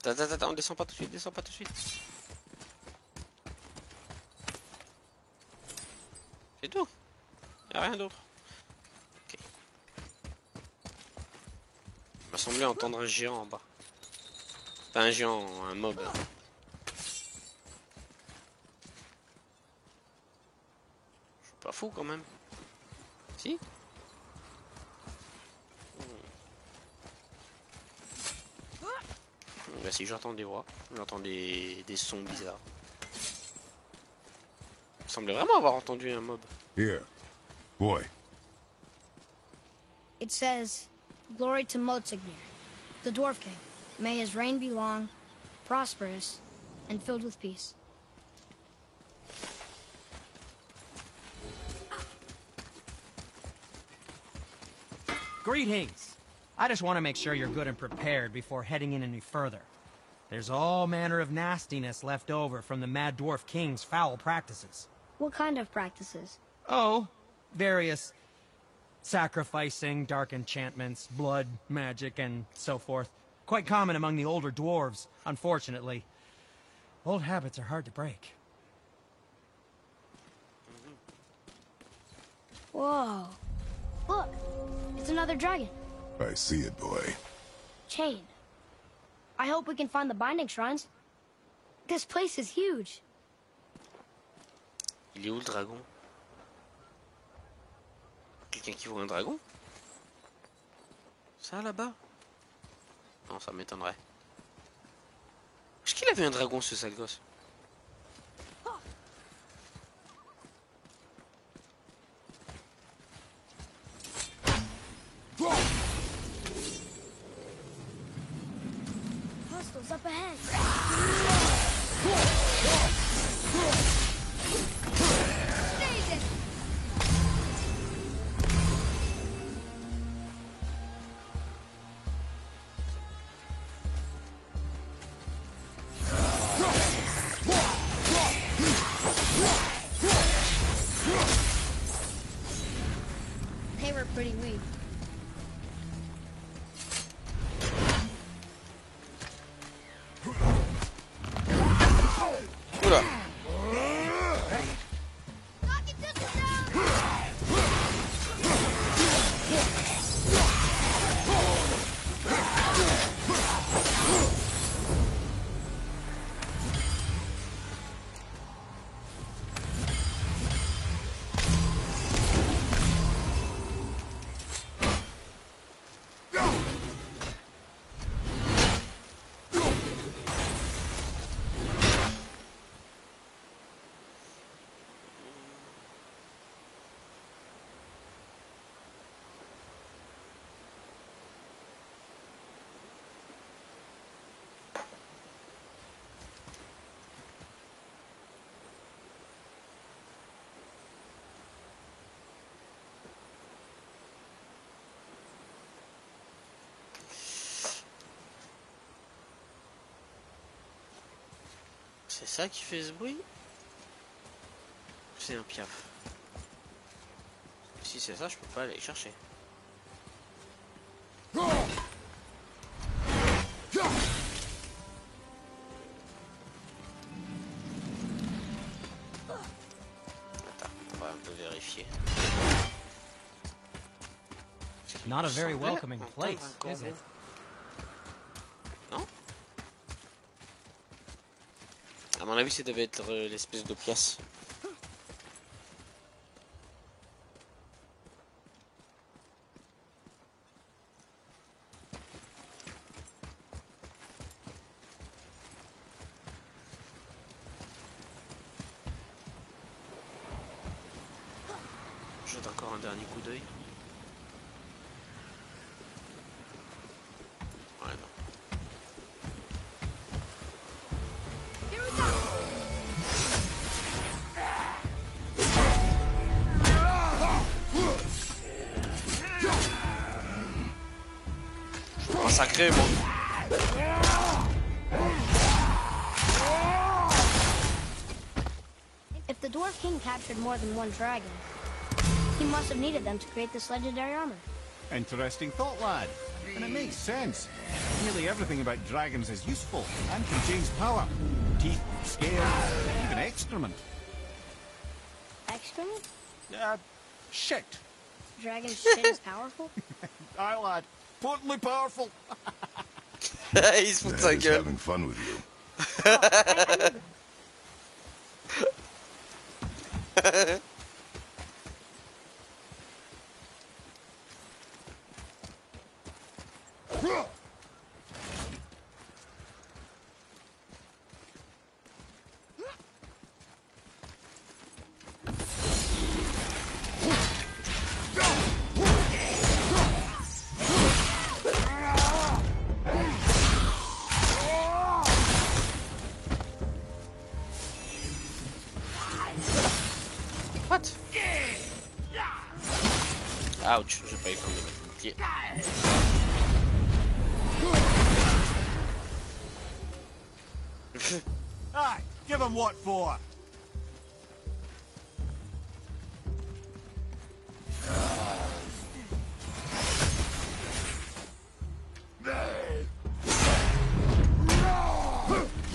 Attends, on descend pas tout de suite, descend pas tout de suite. C'est tout. Y'a rien d'autre. Ok. Il m'a semblé entendre un géant en bas. Pas un géant, un mob. Je suis pas fou quand même. Si? Bah si, j'entends des voix, j'entends des sons bizarres. Il me semblait vraiment avoir entendu un mob. Here. Boy. It says, "Glory to Motsignir, the Dwarf King. May his reign be long, prosperous, and filled with peace." Greetings! I just want to make sure you're good and prepared before heading in any further. There's all manner of nastiness left over from the Mad Dwarf King's foul practices. What kind of practices? Oh, various sacrificing, dark enchantments, blood, magic, and so forth. Quite common among the older dwarves, unfortunately. Old habits are hard to break. Whoa. Look, it's another dragon. I see it, boy. Chain. I hope we can find the binding shrines. This place is huge. Il est où le dragon? Quelqu'un qui voit un dragon? Ça là-bas? Non, ça m'étonnerait. Est-ce qu'il avait un dragon ce sale gosse? Hostiles up ahead. They were pretty weak. Oula! C'est ça qui fait ce bruit? C'est un piaf. Si c'est ça, je peux pas aller chercher. Attends, on va un peu vérifier. Not a very welcoming place, is it? Non? À mon avis, ça devait être l'espèce de pièce. Jette encore un dernier coup d'œil. Ouais, non. Je suis sacré, moi. If the Dwarf King captured more than one dragon, he must have needed them to create this legendary armor. Interesting thought, lad. And it makes sense. Nearly everything about dragons is useful and contains power. Teeth, scales, even excrement. Excrement? Shit. Dragon's shit is powerful? Aye, lad. Potently powerful. Il se fout de sa Dad is gueule. having fun with you. What? Ouch, j'ai pas eu le temps de mettre le bouclier. Aye, give him what for?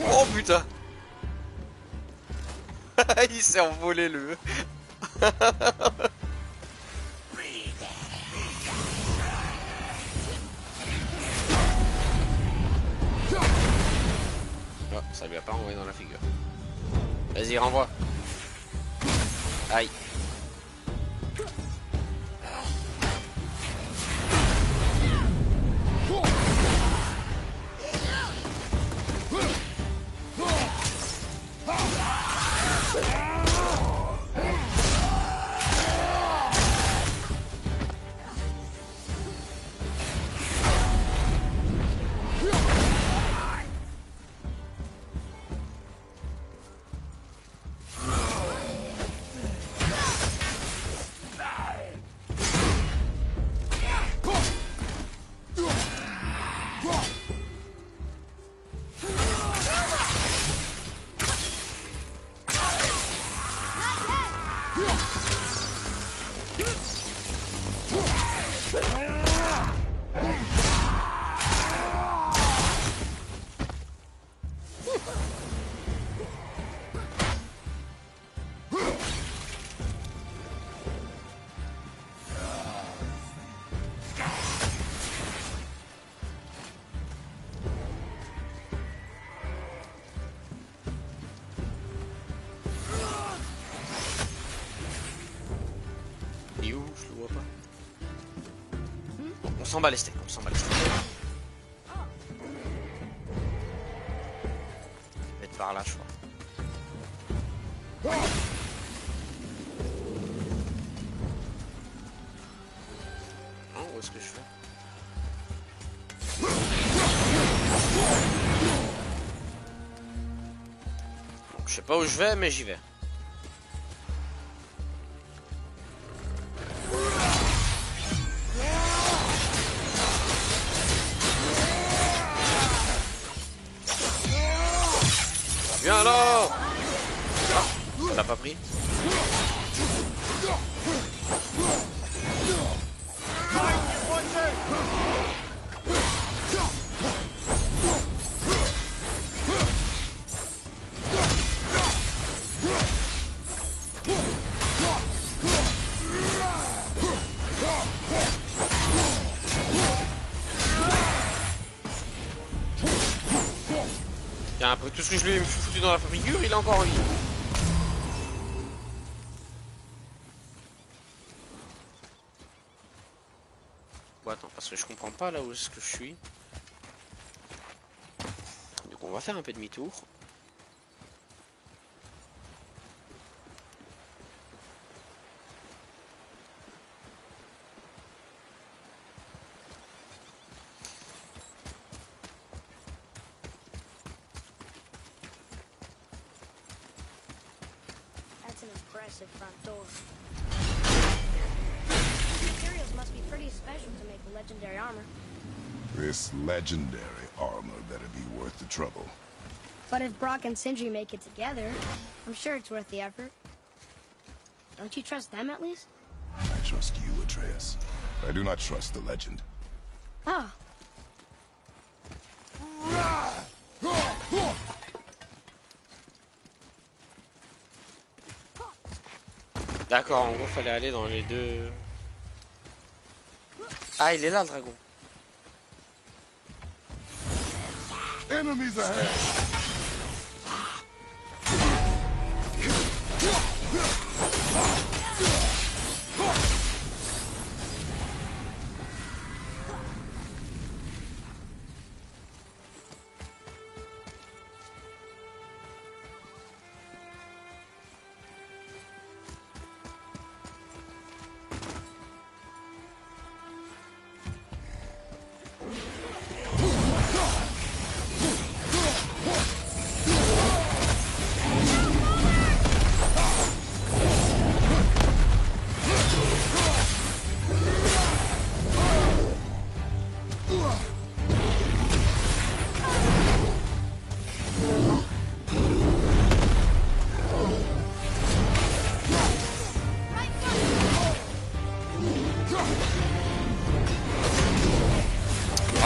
Oh putain. Il s'est envolé le... Oh, ça lui a pas envoyé dans la figure. Vas-y, renvoie. Aïe. Il est où? Je le vois pas. On s'en bat les steaks, on s'en bat les steaks. Peut-être par là, je crois. Non, où est-ce que je fais? Bon, je sais pas où je vais, mais j'y vais. Viens là. Ah, on l'a pas pris. Tiens, après tout ce que je lui ai foutu dans la figure, il est encore en vie. Bon, attends, parce que je comprends pas là où est-ce que je suis. Donc on va faire un peu demi-tour. That's an impressive front door. Materials must be pretty special to make legendary armor. This legendary armor better be worth the trouble. But if Brock and Sindri make it together, I'm sure it's worth the effort. Don't you trust them at least? I trust you, Atreus. I do not trust the legend. Oh. D'accord, en gros, fallait aller dans les deux. Ah, il est là, le dragon. Enemies ahead!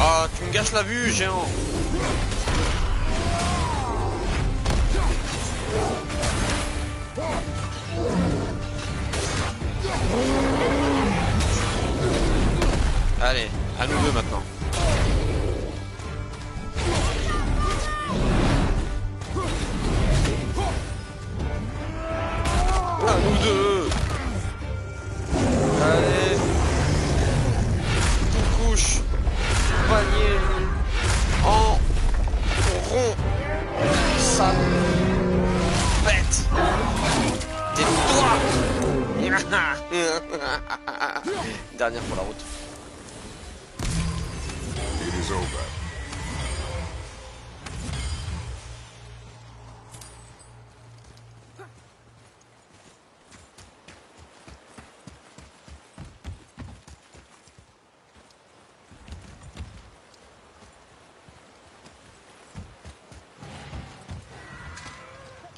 Ah, tu me gâches la vue, géant. Allez, à nous deux maintenant. À nous deux. Allez. Une couche. Panier en rond. Ça bête. Tais-toi. Dernière pour la route. It is over.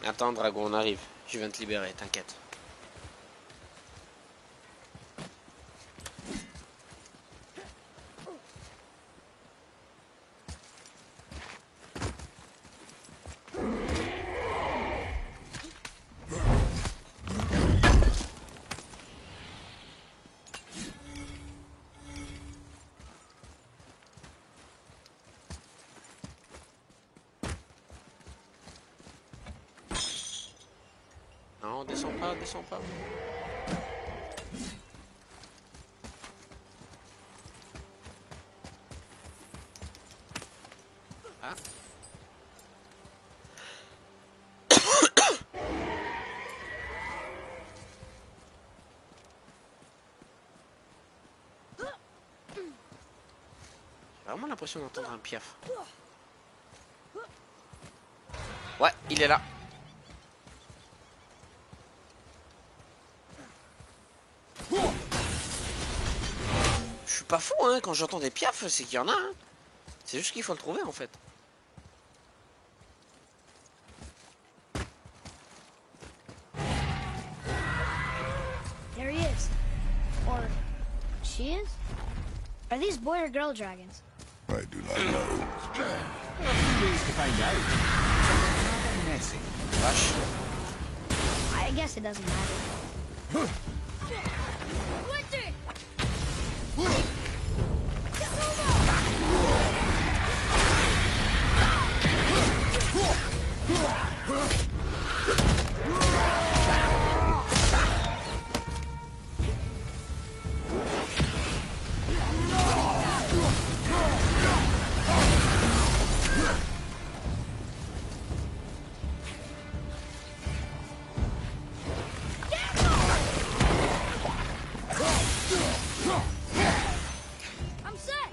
Attends, dragon, on arrive. Je viens de te libérer, t'inquiète. Non, descends pas, descends pas. Ah. J'ai vraiment l'impression d'entendre un piaf. Ouais, il est là. Je suis pas fou, hein, quand j'entends des piafs, c'est qu'il y en a, hein. C'est juste qu'il faut le trouver, en fait. she is? Are these boy or girl dragons? I do not know. Ways to find out. Rather messy. Vache. I guess it doesn't matter. I'm set.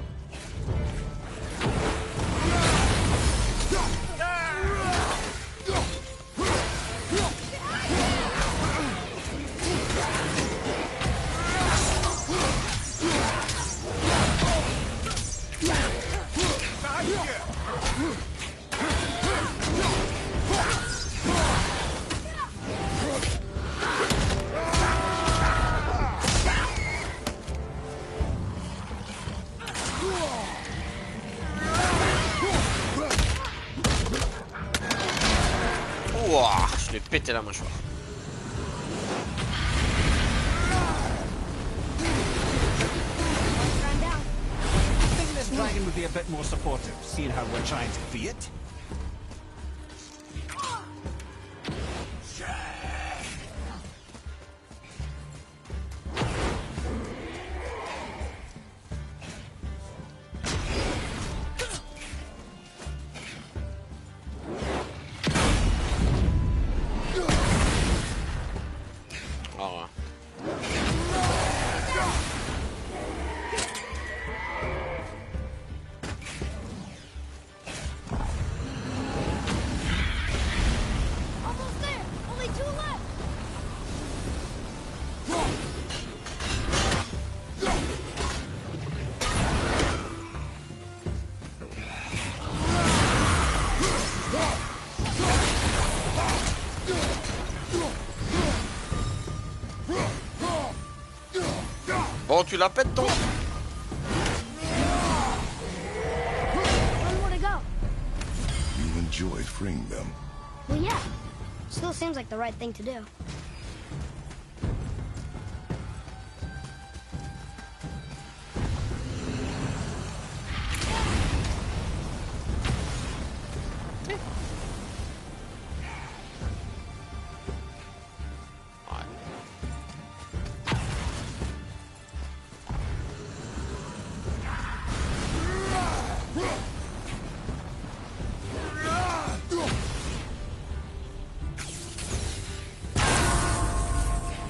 Ouah, je lui ai pété la mâchoire. I think this dragon would be a bit more supportive, seeing how we're trying to free it. Alors, Almost there. Only two left. bon, tu la pètes ton. One more to go. You enjoyed freeing them. Well, yeah. Still seems like the right thing to do.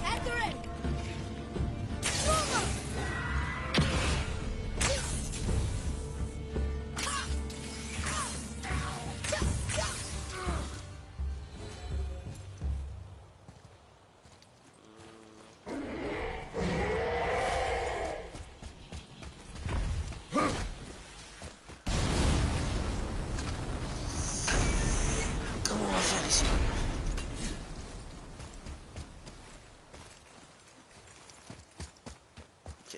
After it. Comment on va faire ici? Ok.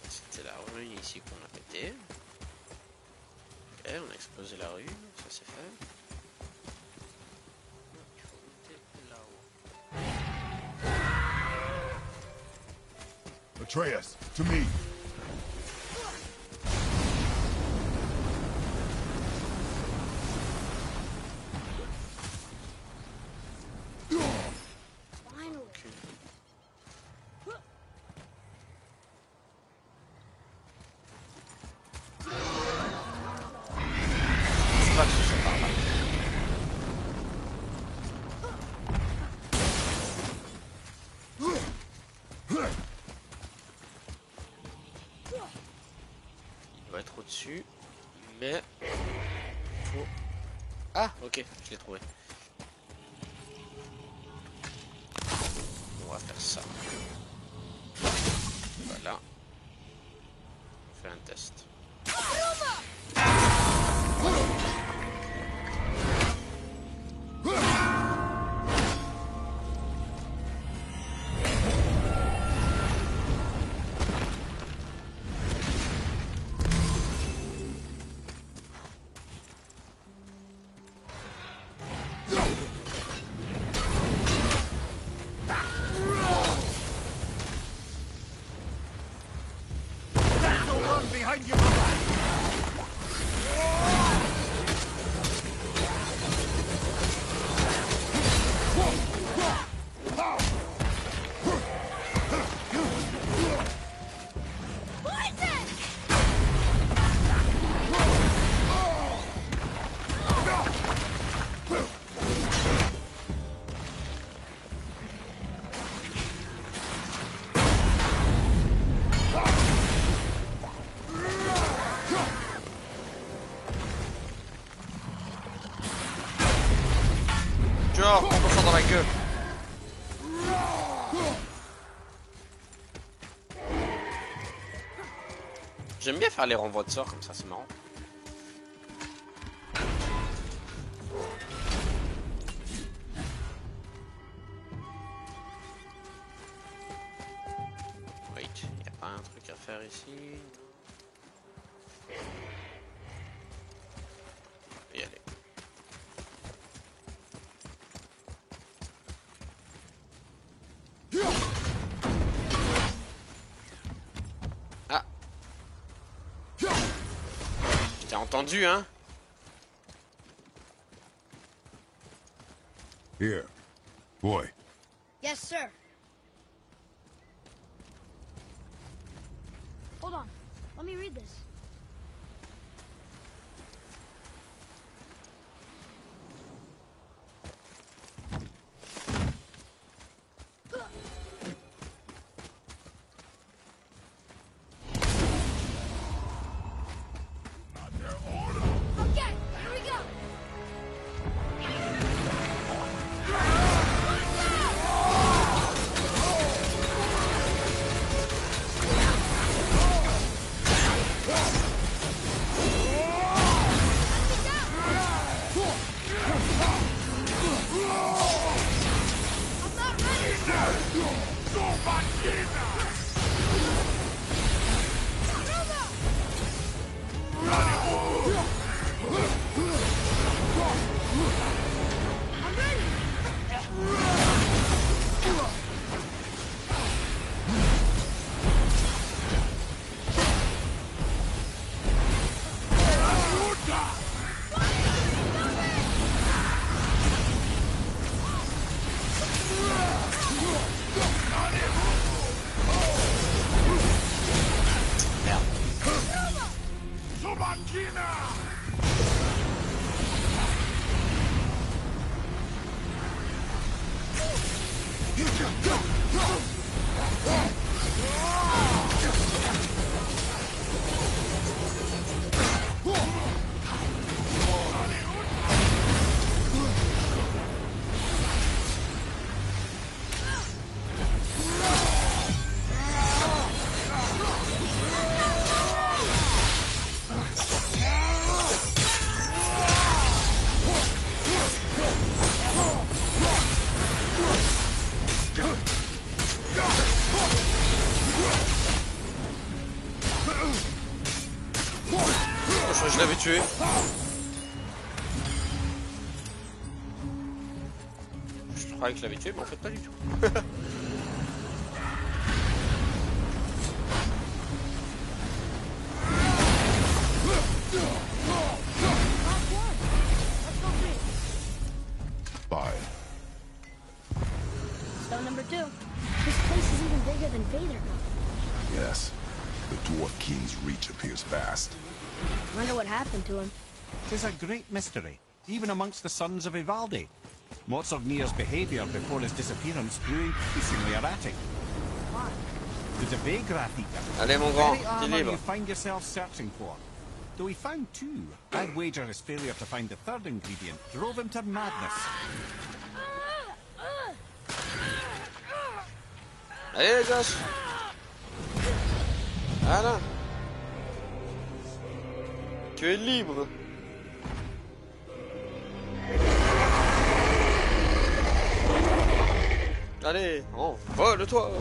C'était la rue ici qu'on a pété. Ok, on a explosé la rue, ça c'est fait. Il faut monter là-haut. Atreus, to me. Finally. C'est pas que ce soit par là. Il doit être au-dessus, mais faut... Ah, ok, je l'ai trouvé. On va faire ça. Voilà. On fait un test. Behind you! Genre, on ça dans la gueule. J'aime bien faire les renvois de sorts comme ça, c'est marrant. Wait, y a pas un truc à faire ici? Y aller. Ah. Je t'ai entendu, hein? Here. Boy. Yes, sir. Hold on. Let me read this. Okay, here we go. Je l'avais tué. Je croyais que je l'avais tué, mais en fait pas du tout. Bye. Stone number 2. This place is even bigger than Vader. Yes. The Dwarf King's reach appears vast. Wonder what happened to him. Tis a great mystery, even amongst the sons of Ivaldi. Mozorgnir's behaviour before his disappearance grew increasingly erratic. Why? There's a vague Rathika. Allez mon grand, Very t'es armour libre. you find yourself searching for. Though he found two, I'd wager his failure to find the third ingredient drove him to madness. Allez les gosses. Voilà. Tu es libre. Allez, envole-toi.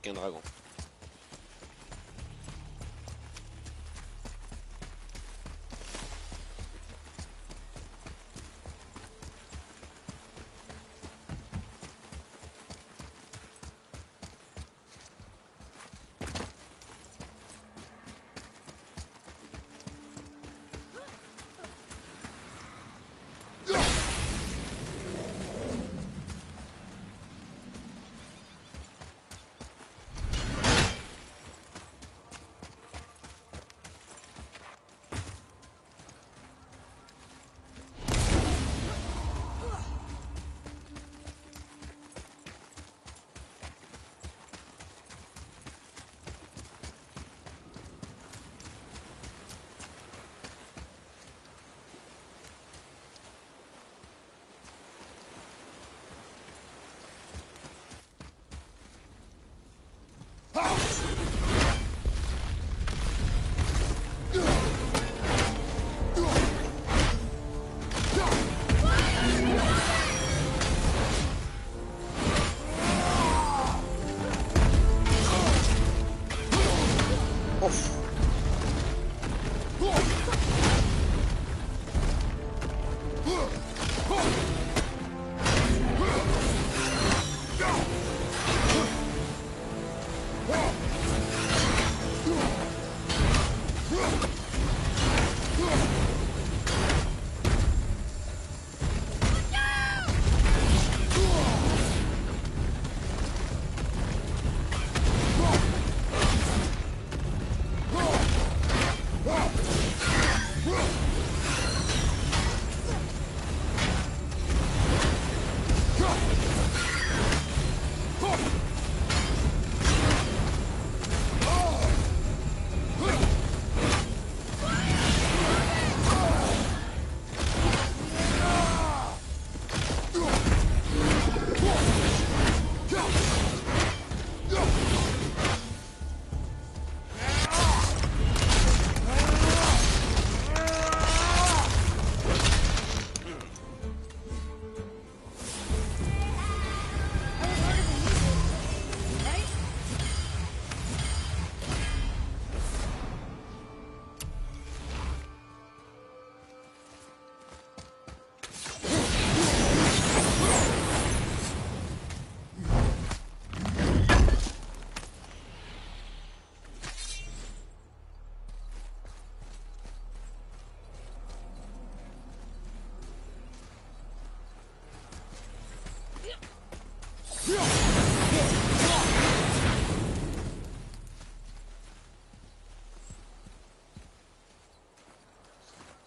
Qu'un dragon.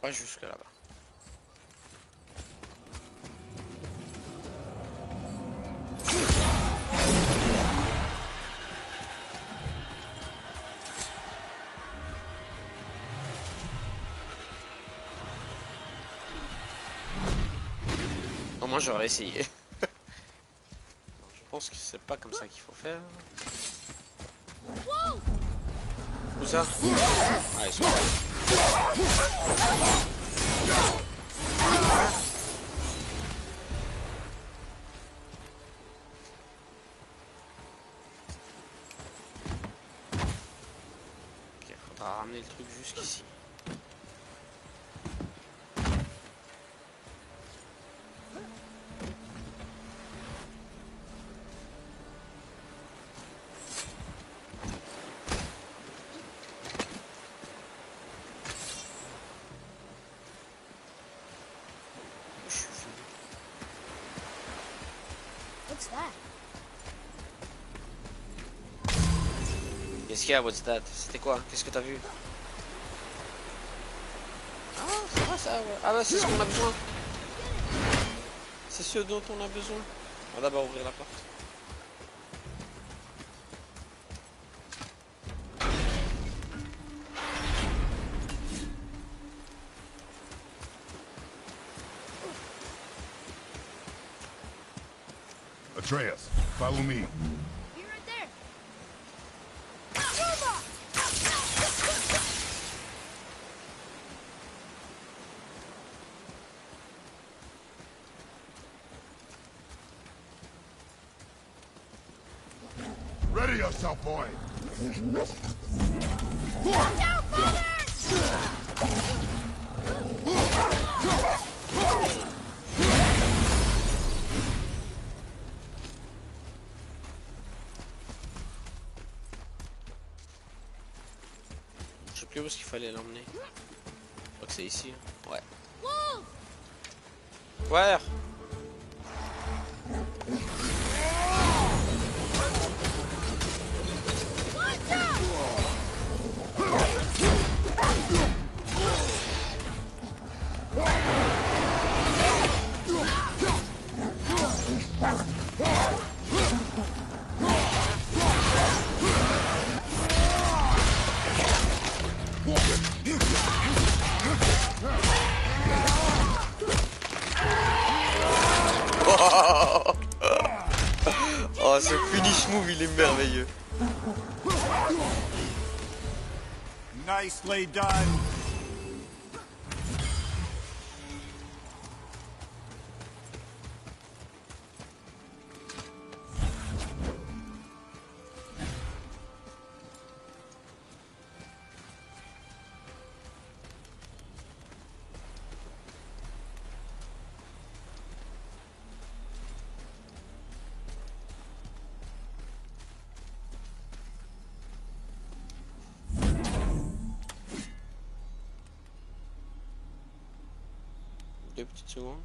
Pas jusque là-bas. Au moins j'aurais essayé. Je pense que c'est pas comme ça qu'il faut faire. Où ça? Ah, ils sont là. Ok, faudra ramener le truc jusqu'ici. What's that? Qu'est-ce qu'il y a, what's that? C'était quoi? Qu'est-ce que t'as vu? Ah, ça va ça, ouais. Ah bah c'est ce qu'on a besoin. C'est ce dont on a besoin. On va d'abord ouvrir la porte. Atreus, follow me. Be right there. Ready yourself, boy. Je sais plus où est-ce qu'il fallait l'emmener. Je crois que c'est ici. Hein. Ouais. Ouais. Oh, ce finish move, il est merveilleux. Nicely done. Deux petites secondes.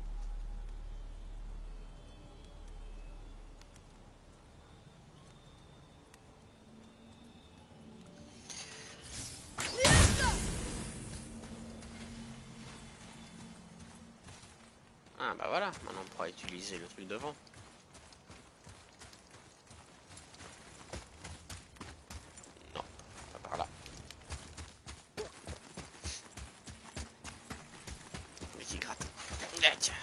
Ah bah voilà, maintenant on pourra utiliser le truc devant. Non, pas par là. Mais qui gratte. Là, tiens.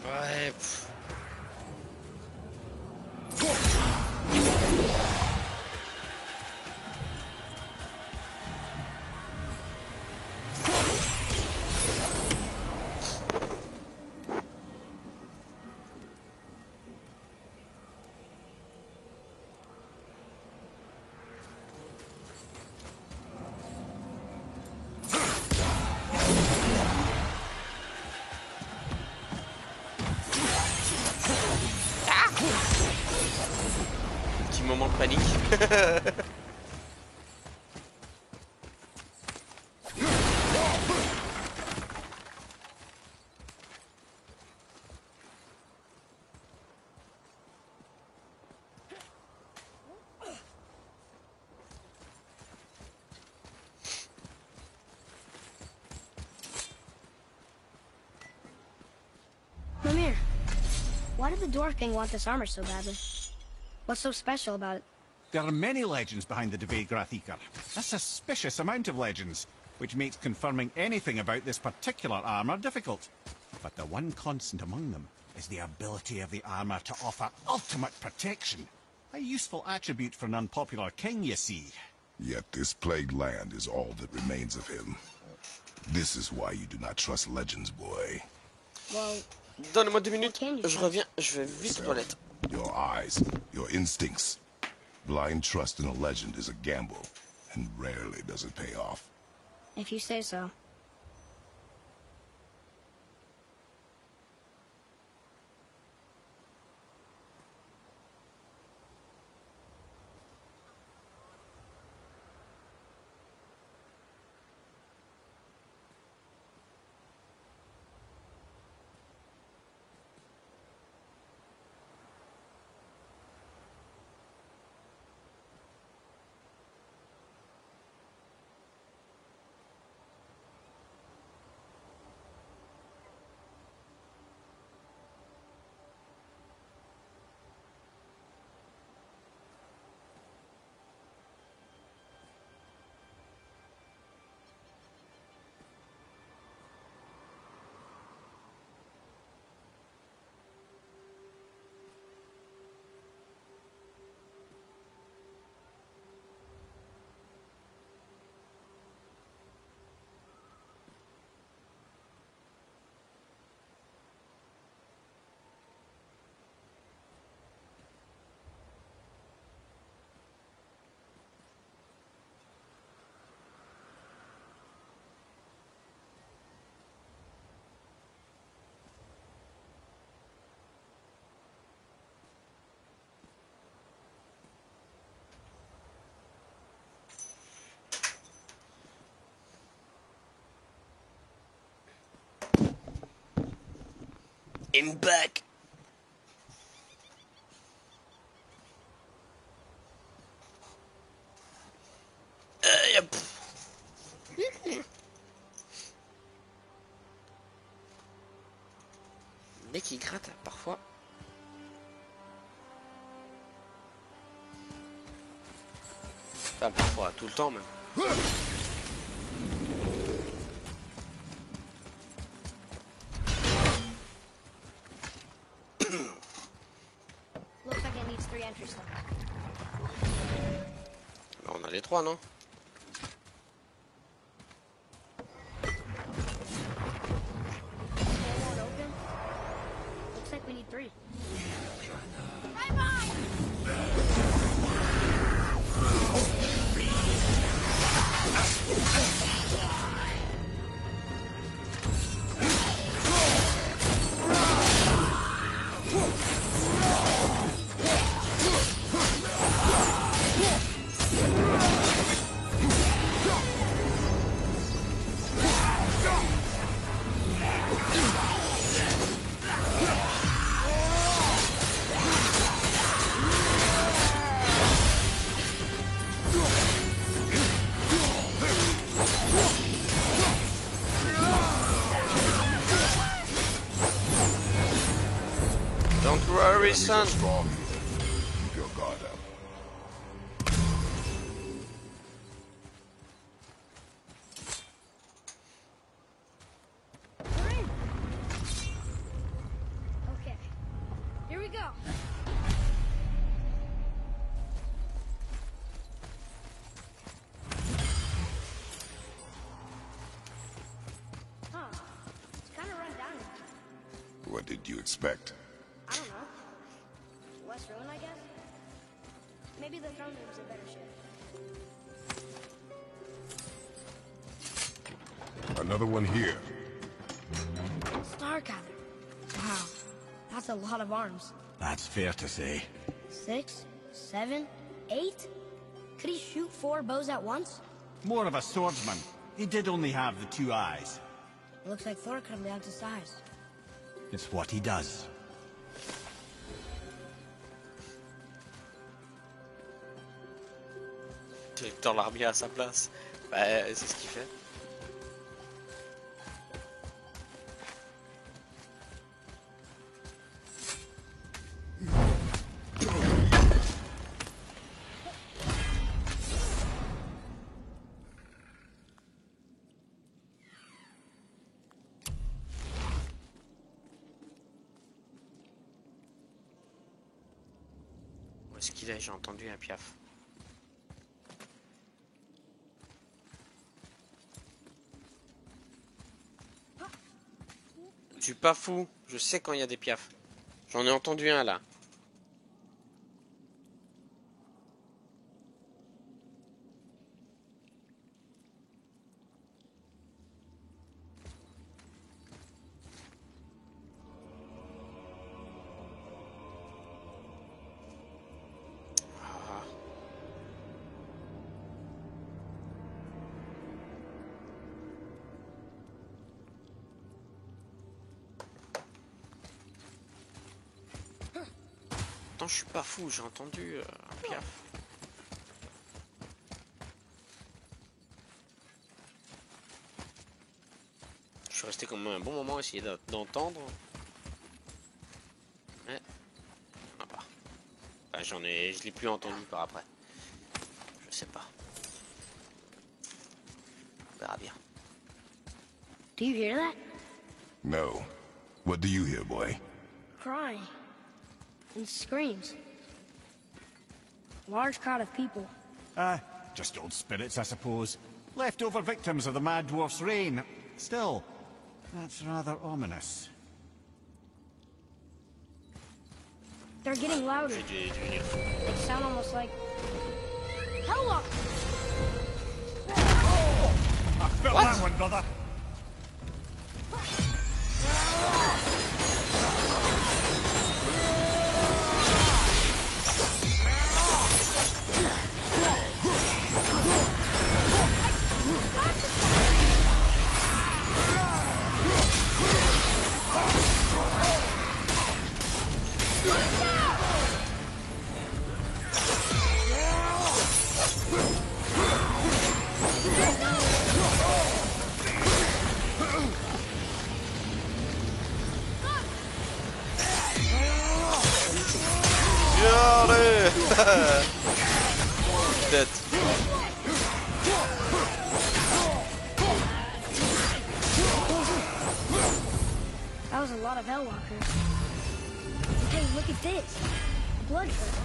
Ouais, pff. Petit moment de panique. Mimir, why did the Dwarf King want this armor so badly? What's so special about it? There are many legends behind the Debate Grathikar. A suspicious amount of legends, which makes confirming anything about this particular armor difficult. But the one constant among them is the ability of the armor to offer ultimate protection. A useful attribute for an unpopular king, you see. Yet this plagued land is all that remains of him. This is why you do not trust legends, boy. Well, Donne-moi 2 minutes, je reviens, je vais vite aux toilettes. Your eyes, your instincts. Blind trust in a legend is a gamble, and rarely does it pay off. if you say so. I'm back. Hop. Dès qu'il gratte, parfois. Enfin, parfois, tout le temps même. Looks like it needs 3 entry slots. Bah, on a les 3, non? They won't open. Looks like we need 3. Right by! Don't worry, Enemies are son. strong here. Keep your guard up. We're in. Okay. Here we go. Huh. It's kind of run down here. What did you expect? I don't know. Less ruin, I guess? Maybe the throne room's in better shape. Another one here. Stargather. Wow. That's a lot of arms. That's fair to say. 6, 7, 8? Could he shoot 4 bows at once? More of a swordsman. He did only have the 2 eyes. It looks like Thor could have down to size. It's what he does. Dans l'armée à sa place. Bah, c'est ce qu'il fait. Où est-ce qu'il est? J'ai entendu un piaf. Je suis pas fou, je sais quand il y a des piafs. J'en ai entendu un là. Ah. Attends, je suis pas fou, j'ai entendu un piaf. Je suis resté quand même un bon moment à essayer d'entendre. Mais on n'a pas. Bah, je l'ai plus entendu par après. Je sais pas. On verra bien. Do you hear that? No. What do you hear, boy? Crying. And screams. Large crowd of people. Just old spirits, I suppose. Leftover victims of the Mad Dwarf's reign. Still, that's rather ominous. They're getting louder. J'ai dû devenir fou. They sound almost like... Hella! I felt that one, brother. Tête. That was a lot of Hellwalkers. Hey, look at this. Blood trail.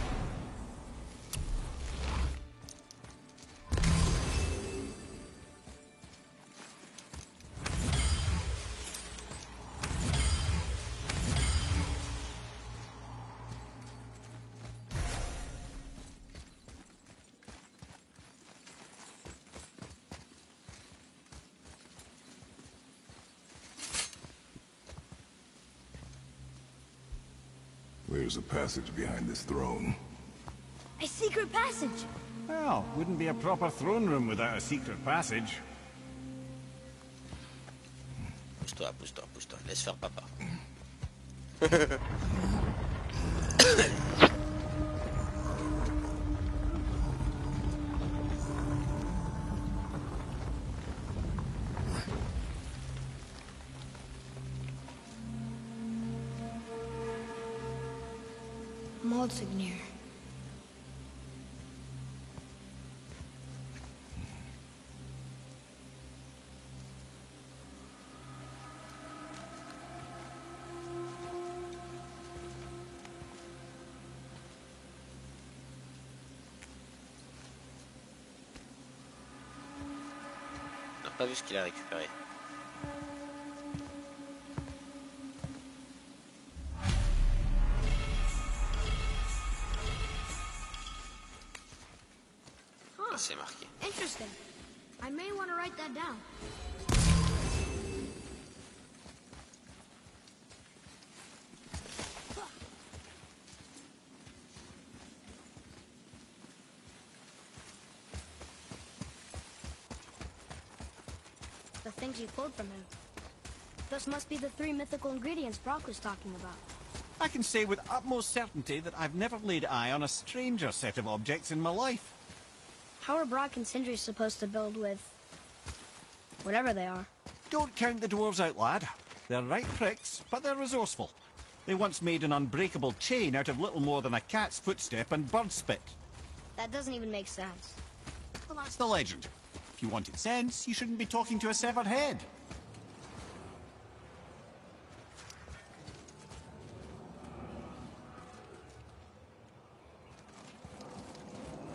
There's a passage behind this throne. A secret passage. Well, wouldn't be a proper throne room without a secret passage. Pousse-toi, pousse-toi, pousse-toi. Laisse faire papa. Maldsignir. On n'a pas vu ce qu'il a récupéré. Ah, c'est marqué. Interesting. I may want to write that down. The things you pulled from him. Those must be the 3 mythical ingredients Brock was talking about. I can say with utmost certainty that I've never laid eye on a stranger set of objects in my life. How are Brock and Sindri supposed to build with... whatever they are? Don't count the dwarves out, lad. They're right pricks, but they're resourceful. They once made an unbreakable chain out of little more than a cat's footstep and bird spit. That doesn't even make sense. Well, that's the legend. If you wanted sense, you shouldn't be talking to a severed head.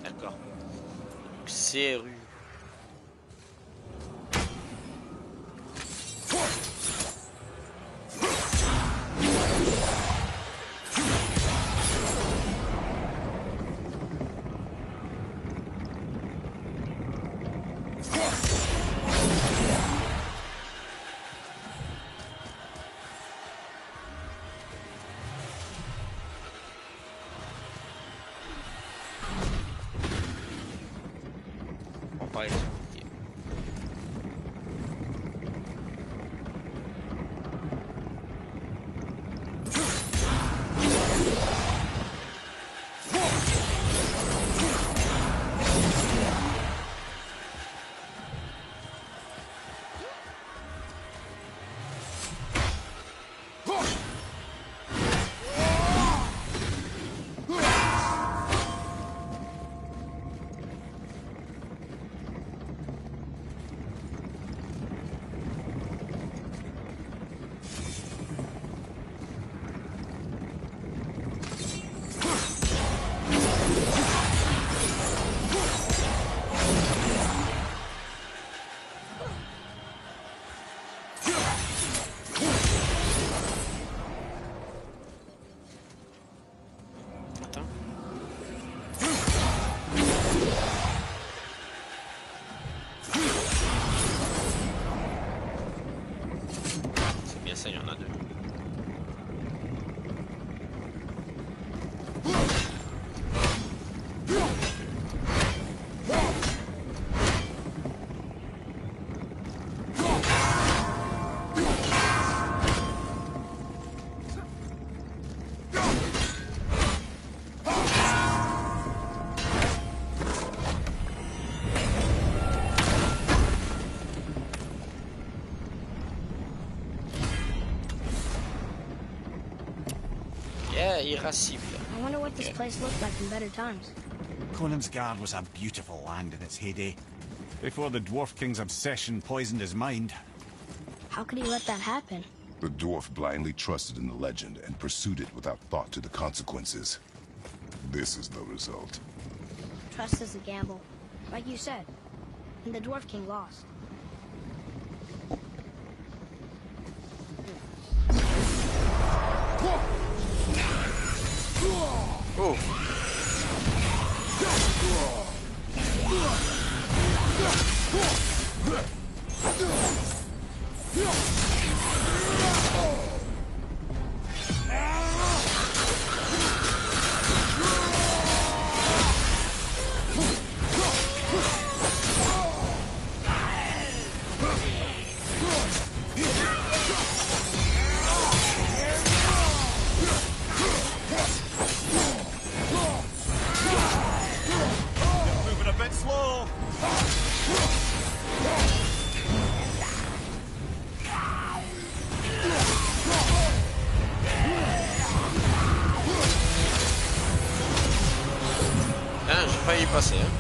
D'accord. Serrure. On parlait de ça. Ça, il y en a deux. Yeah, irascible. I wonder what this place looked like in better times. Konungsgard was a beautiful land in its heyday, before the Dwarf King's obsession poisoned his mind. How could he let that happen? The dwarf blindly trusted in the legend and pursued it without thought to the consequences. This is the result. Trust is a gamble, like you said. And the Dwarf King lost. Moving a bit slow. Ah, j'ai failli y passer. Hein.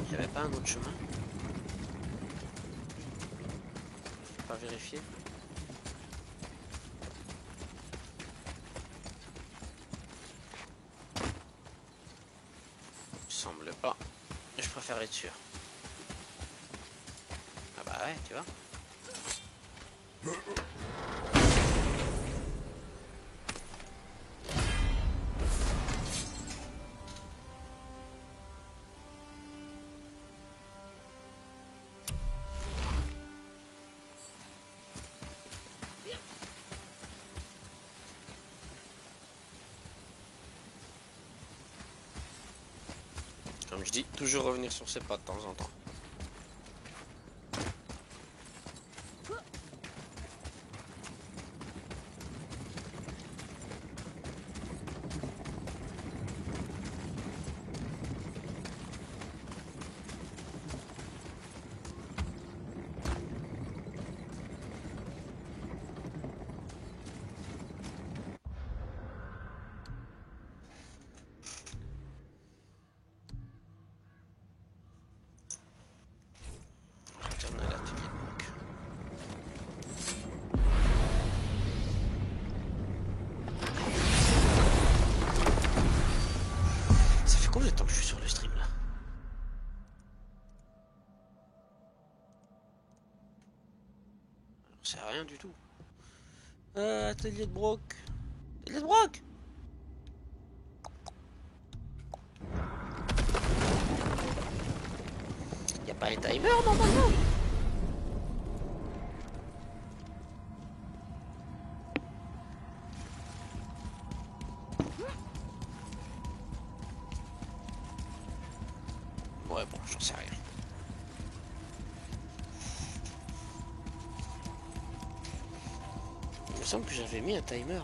Il n'y avait pas un autre chemin? Faut pas vérifier. Il me semble pas. Je préfère être sûr. Ah bah ouais, tu vois. Comme je dis, toujours revenir sur ses pas de temps en temps. Combien de temps que je suis sur le stream là? C'est rien du tout. Atelier de Brock. Atelier de Brock. Y a pas un timer normalement? Ouais, bon, j'en sais rien. Il me semble que j'avais mis un timer.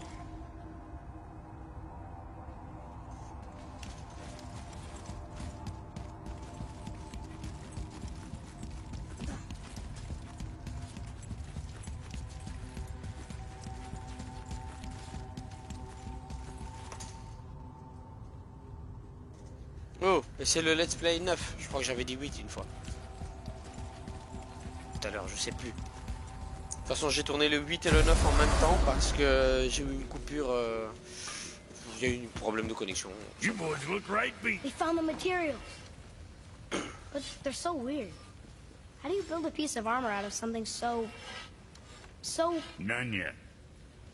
Oh, et c'est le let's play 9. Je crois que j'avais dit 8 une fois. Tout à l'heure, je sais plus. De toute façon, j'ai tourné le 8 et le 9 en même temps parce que j'ai eu une coupure. Il y a eu un problème de connexion. You boys look right beat. They found the materials. But they're so weird. How do you build a piece of armor out of something so... None yet.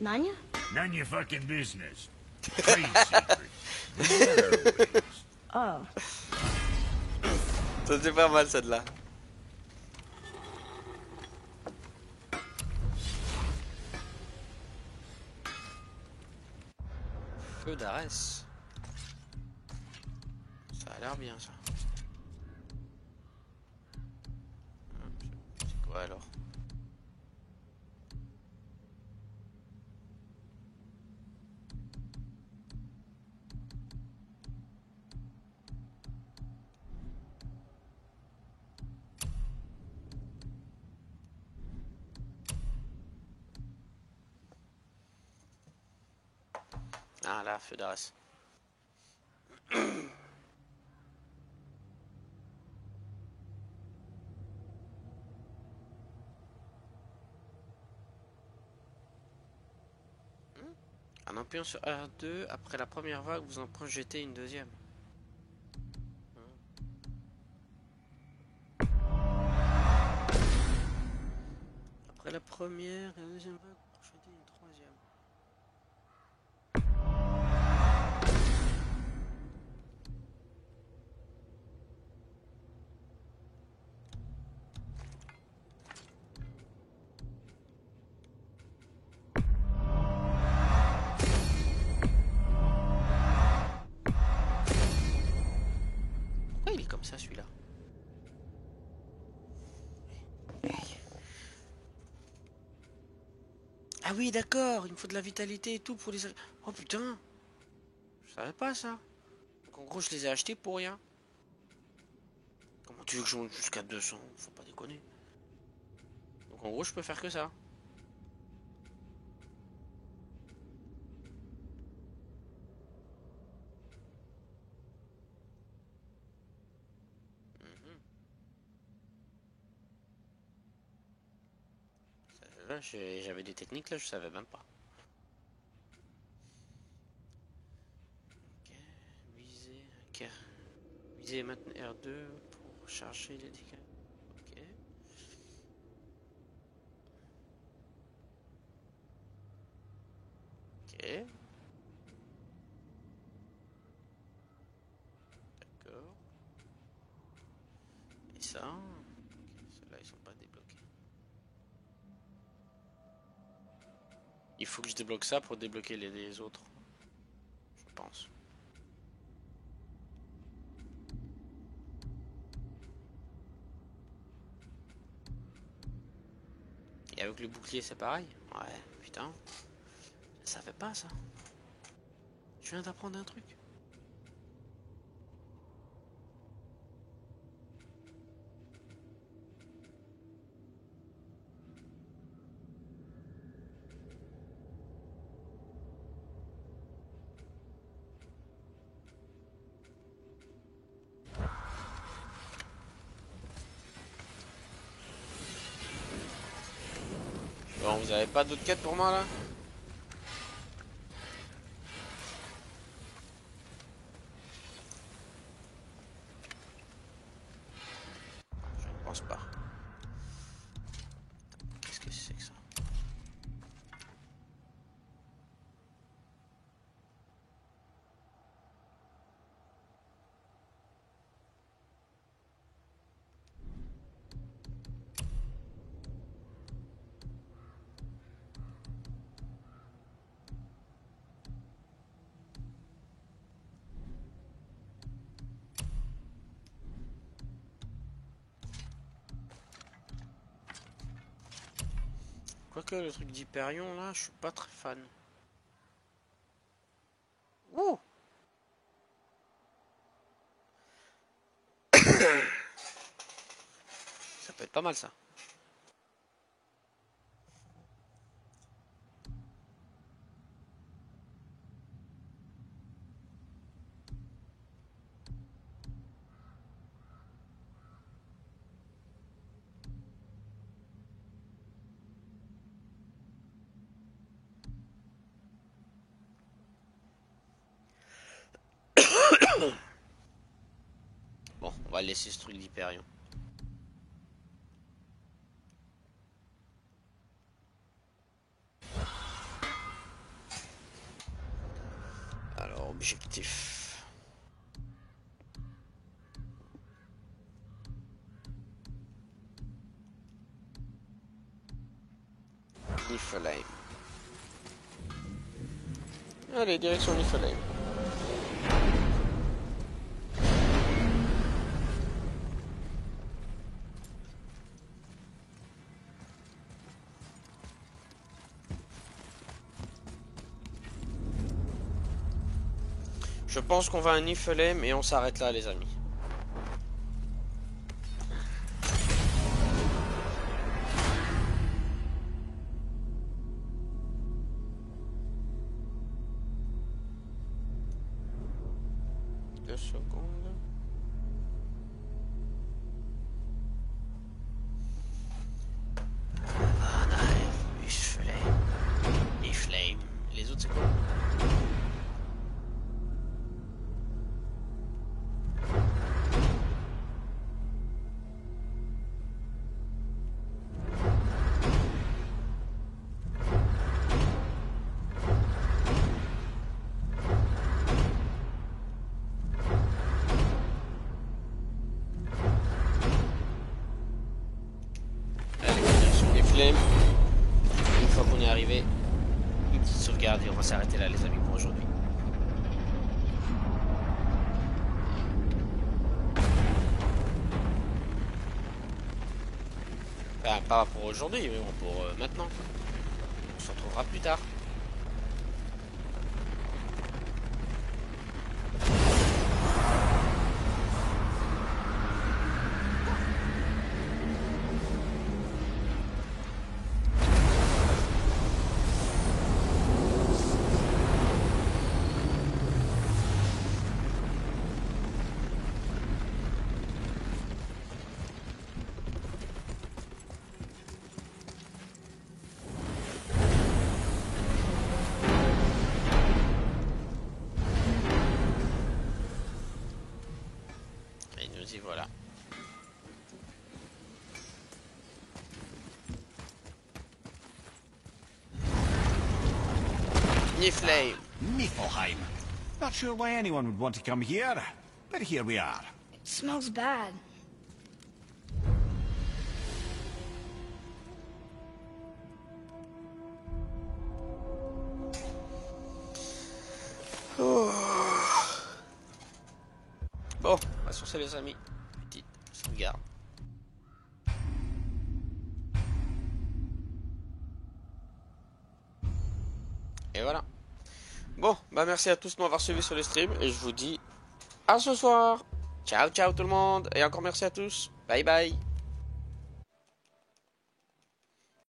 Nanya? None your fucking business. Trade secrets. Oh. Ça c'est pas mal celle-là. feu d'Arès. Ça a l'air bien ça. C'est quoi alors? Ah là, feu d'Arès. En appuyant sur R2, après la première vague, vous en projetez une deuxième. Après la première et la deuxième vague, vous projetez une troisième. Pourquoi il est comme ça celui-là? Ah oui, d'accord, il me faut de la vitalité et tout pour les... Oh putain, je savais pas ça. Donc en gros, je les ai achetés pour rien. Comment tu veux que je monte jusqu'à 200? Faut pas déconner. Donc en gros, je peux faire que ça. Là, j'avais des techniques, là, je savais même pas. Ok, viser, ok. Viser et maintenir R2 pour charger les dégâts. Ok. Ok. D'accord. Et ça. Ok, ceux-là, ils sont pas débloqués. Il faut que je débloque ça pour débloquer les autres. Je pense. Et avec le bouclier, c'est pareil? Ouais, putain. Je savais pas ça. Je viens d'apprendre un truc. Bon, vous avez pas d'autres quêtes pour moi là? Je ne pense pas. Qu'est-ce que c'est que ça? Quoique le truc d'Hyperion là, je suis pas très fan. Ouh! Ça peut être pas mal ça. Bon, on va laisser ce truc d'Hyperion. Alors, objectif. Niflheim. Allez, direction Niflheim. Je pense qu'on va à Niflheim et on s'arrête là, les amis. Deux secondes. Niflheim. Les autres, c'est quoi? Une fois qu'on est arrivé, une petite sauvegarde et on va s'arrêter là, les amis, pour aujourd'hui. Enfin, pas pour aujourd'hui, mais bon, pour maintenant. On se retrouvera plus tard. Et voilà. Niflheim. Niflheim. Not sure why anyone would want to come here, but here we are. It smells bad. Oh. Bon, on va sur ça, les amis. Petite sauvegarde. Et voilà. Bon, bah merci à tous de m'avoir suivi sur le stream et je vous dis à ce soir. Ciao, ciao tout le monde et encore merci à tous. Bye bye.